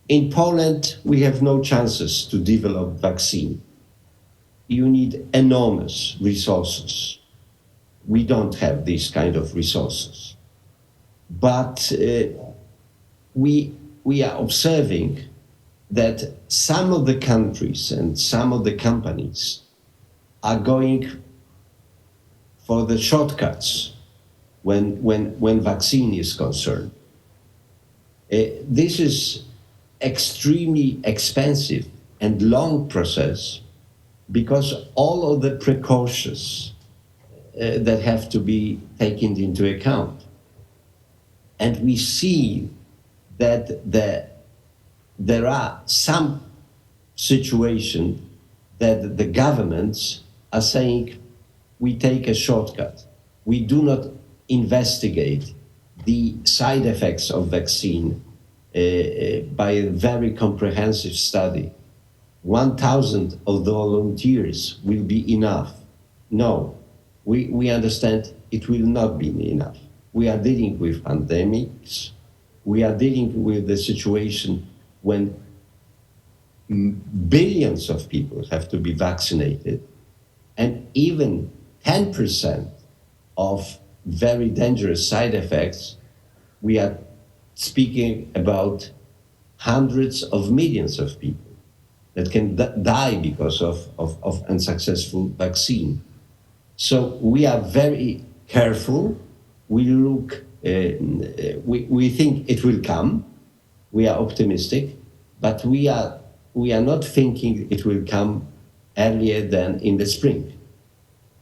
In Poland, we have no chances to develop vaccine. You need enormous resources. We don't have these kind of resources. But we are observing that some of the countries and some of the companies are going for the shortcuts when vaccine is concerned. This is extremely expensive and long process because all of the precautions that have to be taken into account. And we see that there are some situations that the governments are saying, we take a shortcut. We do not investigate the side effects of vaccine by a very comprehensive study. 1,000 of the volunteers will be enough. No, we understand it will not be enough. We are dealing with pandemics. We are dealing with the situation when billions of people have to be vaccinated, and even 10% of very dangerous side effects, we are speaking about hundreds of millions of people that can die because of unsuccessful vaccine. So we are very careful. We look, we think it will come. We are optimistic, but we are not thinking it will come earlier than in the spring.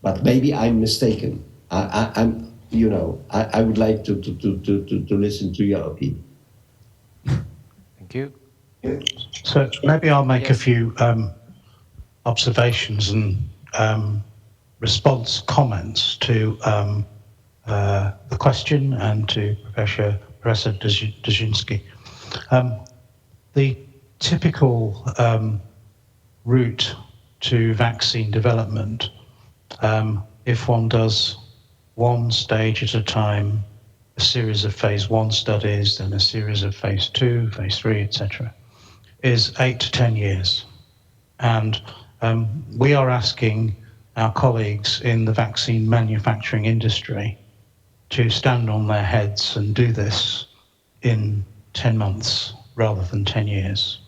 But maybe I'm mistaken. I'm, you know, I would like to listen to your opinion. Thank you. So maybe I'll make a few observations and response comments to the question and to Professor Dzerzhinsky. The typical route to vaccine development, if one does one stage at a time, a series of phase 1 studies, then a series of phase 2, phase 3, etc., is 8 to 10 years. And we are asking our colleagues in the vaccine manufacturing industry to stand on their heads and do this in 10 months rather than 10 years.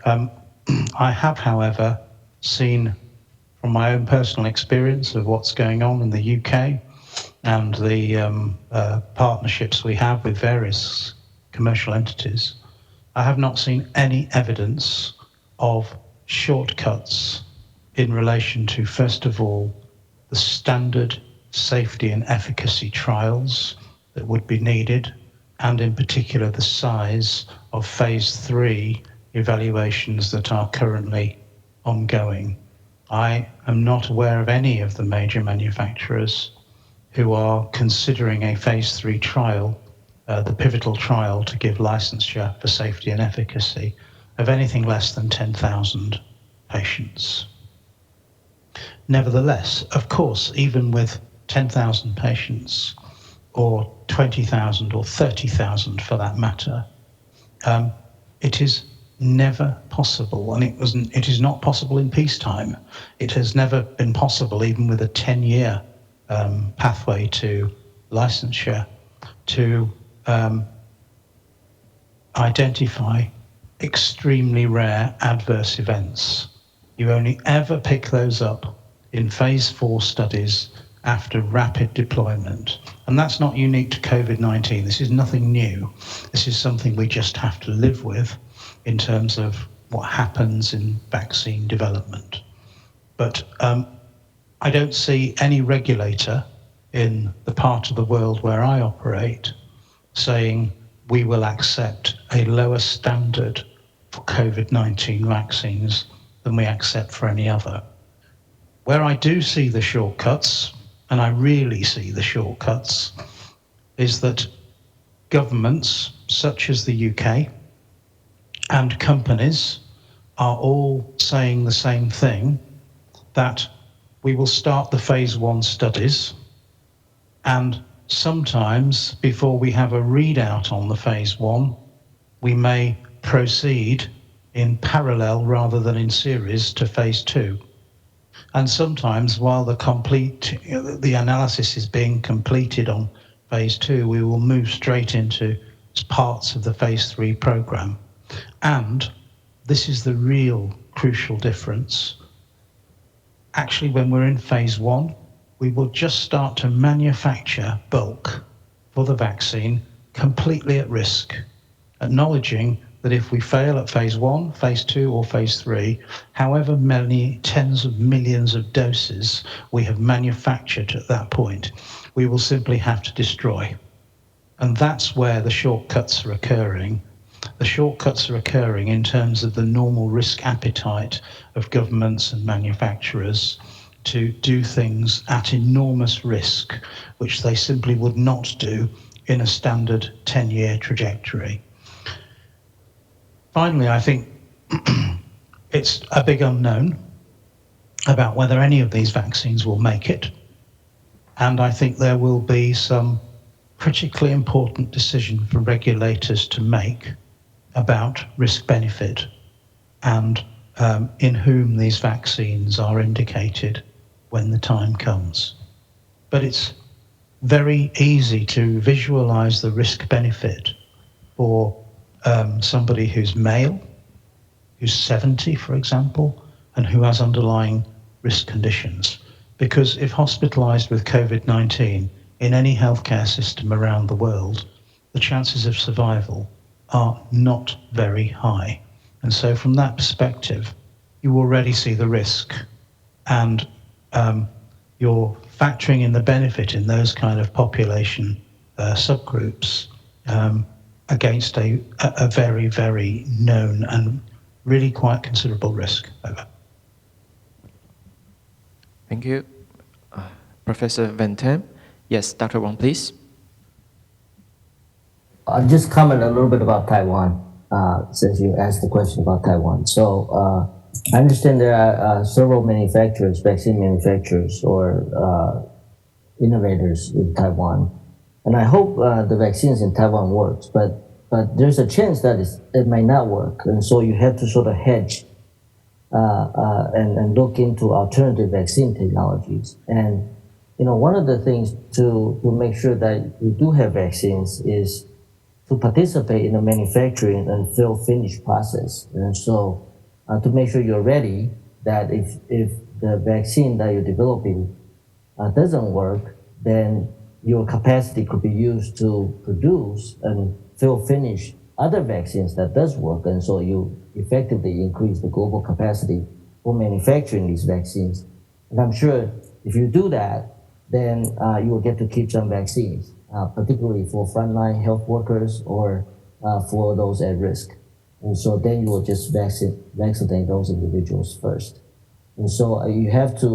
I have, however, seen from my own personal experience of what's going on in the UK and the partnerships we have with various commercial entities, I have not seen any evidence of shortcuts in relation to, first of all, the standard safety and efficacy trials that would be needed, and in particular the size of phase 3 evaluations that are currently ongoing. I am not aware of any of the major manufacturers who are considering a phase 3 trial, the pivotal trial to give licensure for safety and efficacy, of anything less than 10,000 patients. Nevertheless, of course, even with 10,000 patients, or 20,000 or 30,000 for that matter, it is never possible, and it is not possible in peacetime. It has never been possible, even with a 10-year pathway to licensure, to identify extremely rare adverse events. You only ever pick those up in phase 4 studies after rapid deployment. And that's not unique to COVID-19. This is nothing new. This is something we just have to live with in terms of what happens in vaccine development. But I don't see any regulator in the part of the world where I operate saying we will accept a lower standard for COVID-19 vaccines than we accept for any other. Where I do see the shortcuts, and I really see the shortcuts, is that governments such as the UK and companies are all saying the same thing, that we will start the phase 1 studies, and sometimes before we have a readout on the phase 1, we may proceed in parallel rather than in series to phase 2. And sometimes while the analysis is being completed on phase 2, we will move straight into parts of the phase 3 program. And this is the real crucial difference. Actually, when we're in phase 1, we will just start to manufacture bulk for the vaccine completely at risk, acknowledging that if we fail at phase 1, phase 2 or phase 3, however many tens of millions of doses we have manufactured at that point, we will simply have to destroy. And that's where the shortcuts are occurring. The shortcuts are occurring in terms of the normal risk appetite of governments and manufacturers to do things at enormous risk, which they simply would not do in a standard 10-year trajectory. Finally, I think it's a big unknown about whether any of these vaccines will make it. And I think there will be some critically important decision for regulators to make about risk-benefit and in whom these vaccines are indicated when the time comes. But it's very easy to visualize the risk-benefit for somebody who's male, who's 70, for example, and who has underlying risk conditions. Because if hospitalized with COVID-19 in any healthcare system around the world, the chances of survival are not very high. And so from that perspective, you already see the risk, and you're factoring in the benefit in those kind of population subgroups against a very, very known and really quite considerable risk. Over. Thank you. Professor Van Tam. Yes, Dr. Wong, please. I'll just comment a little bit about Taiwan, since you asked the question about Taiwan. So I understand there are several manufacturers, vaccine manufacturers or innovators in Taiwan. And I hope the vaccines in Taiwan works, but there's a chance that it might not work. And so you have to sort of hedge and look into alternative vaccine technologies. And one of the things to make sure that we do have vaccines is to participate in the manufacturing and fill finish process. And so to make sure you're ready, that if the vaccine that you're developing doesn't work, then your capacity could be used to produce and fill finish other vaccines that does work. And so you effectively increase the global capacity for manufacturing these vaccines. And I'm sure if you do that, then you will get to keep some vaccines, particularly for frontline health workers or for those at risk. And so then you will just vaccinate those individuals first. And so you have to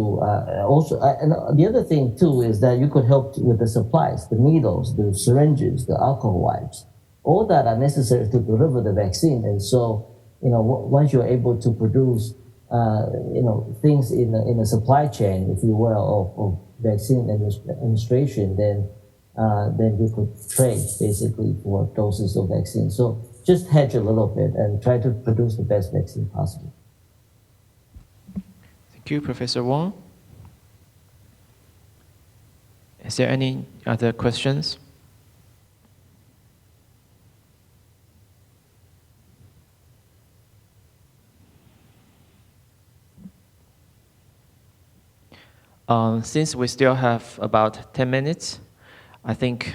also, and the other thing too is that you could help with the supplies, the needles, the syringes, the alcohol wipes, all that are necessary to deliver the vaccine. And so, once you're able to produce, things in a supply chain, if you will, of vaccine administration, then you could trade basically for doses of vaccine. So just hedge a little bit and try to produce the best vaccine possible. Thank you, Professor Wong. Is there any other questions? Since we still have about 10 minutes, I think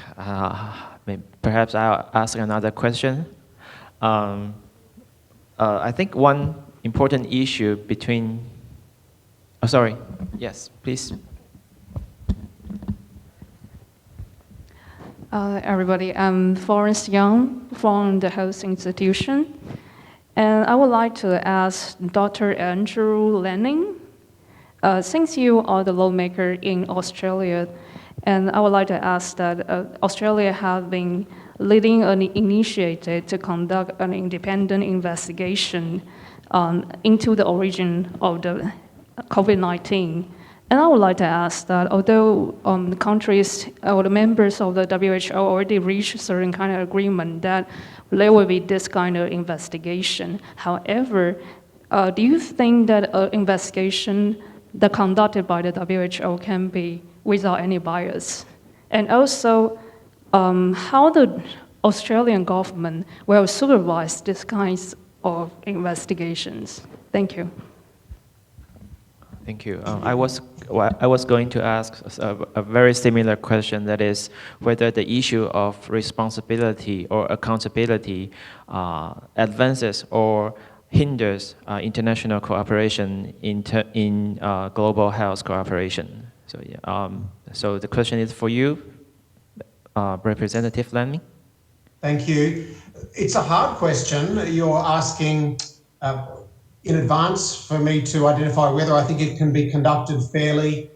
perhaps I'll ask another question. I think one important issue between... Oh, sorry. Yes, please. Everybody, I'm Florence Young from the Health Institution. And I would like to ask Dr. Andrew Lanning, since you are the lawmaker in Australia, and I would like to ask that Australia has been leading an initiative to conduct an independent investigation into the origin of the COVID-19. And I would like to ask that although the countries or the members of the WHO already reached a certain kind of agreement that there will be this kind of investigation, however, do you think that an investigation that conducted by the WHO can be without any bias? And also, how the Australian government will supervise these kinds of investigations? Thank you. Thank you. I was going to ask a very similar question, that is whether the issue of responsibility or accountability advances or hinders international cooperation in global health cooperation. So yeah, so the question is for you, Representative Lanning. Thank you. It's a hard question. You're asking in advance for me to identify whether I think it can be conducted fairly,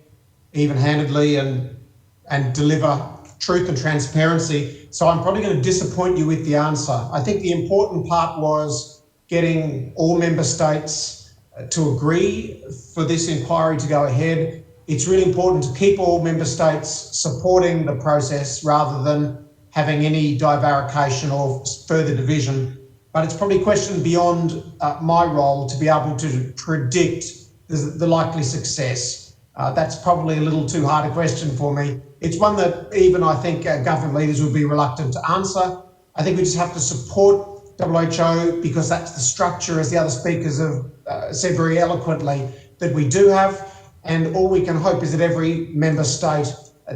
even-handedly, and deliver truth and transparency. So I'm probably going to disappoint you with the answer. I think the important part was getting all member states to agree for this inquiry to go ahead. It's really important to keep all member states supporting the process rather than having any divarication or further division. But it's probably a question beyond my role to be able to predict the likely success. That's probably a little too hard a question for me. It's one that even I think government leaders would be reluctant to answer. I think we just have to support WHO because that's the structure, as the other speakers have said very eloquently, that we do have. And all we can hope is that every member state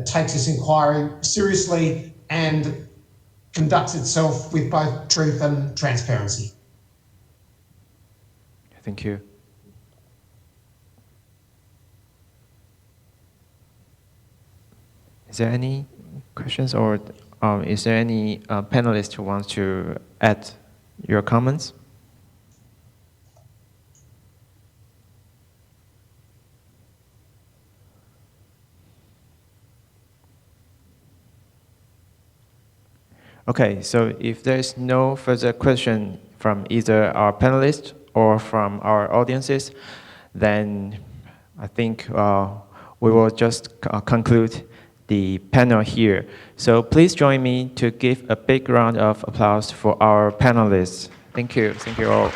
takes this inquiry seriously and conducts itself with both truth and transparency. Thank you. Is there any questions, or is there any panelist who wants to add your comments? Okay, so if there's no further question from either our panelists or from our audiences, then I think we will just conclude the panel here. So please join me to give a big round of applause for our panelists. Thank you all.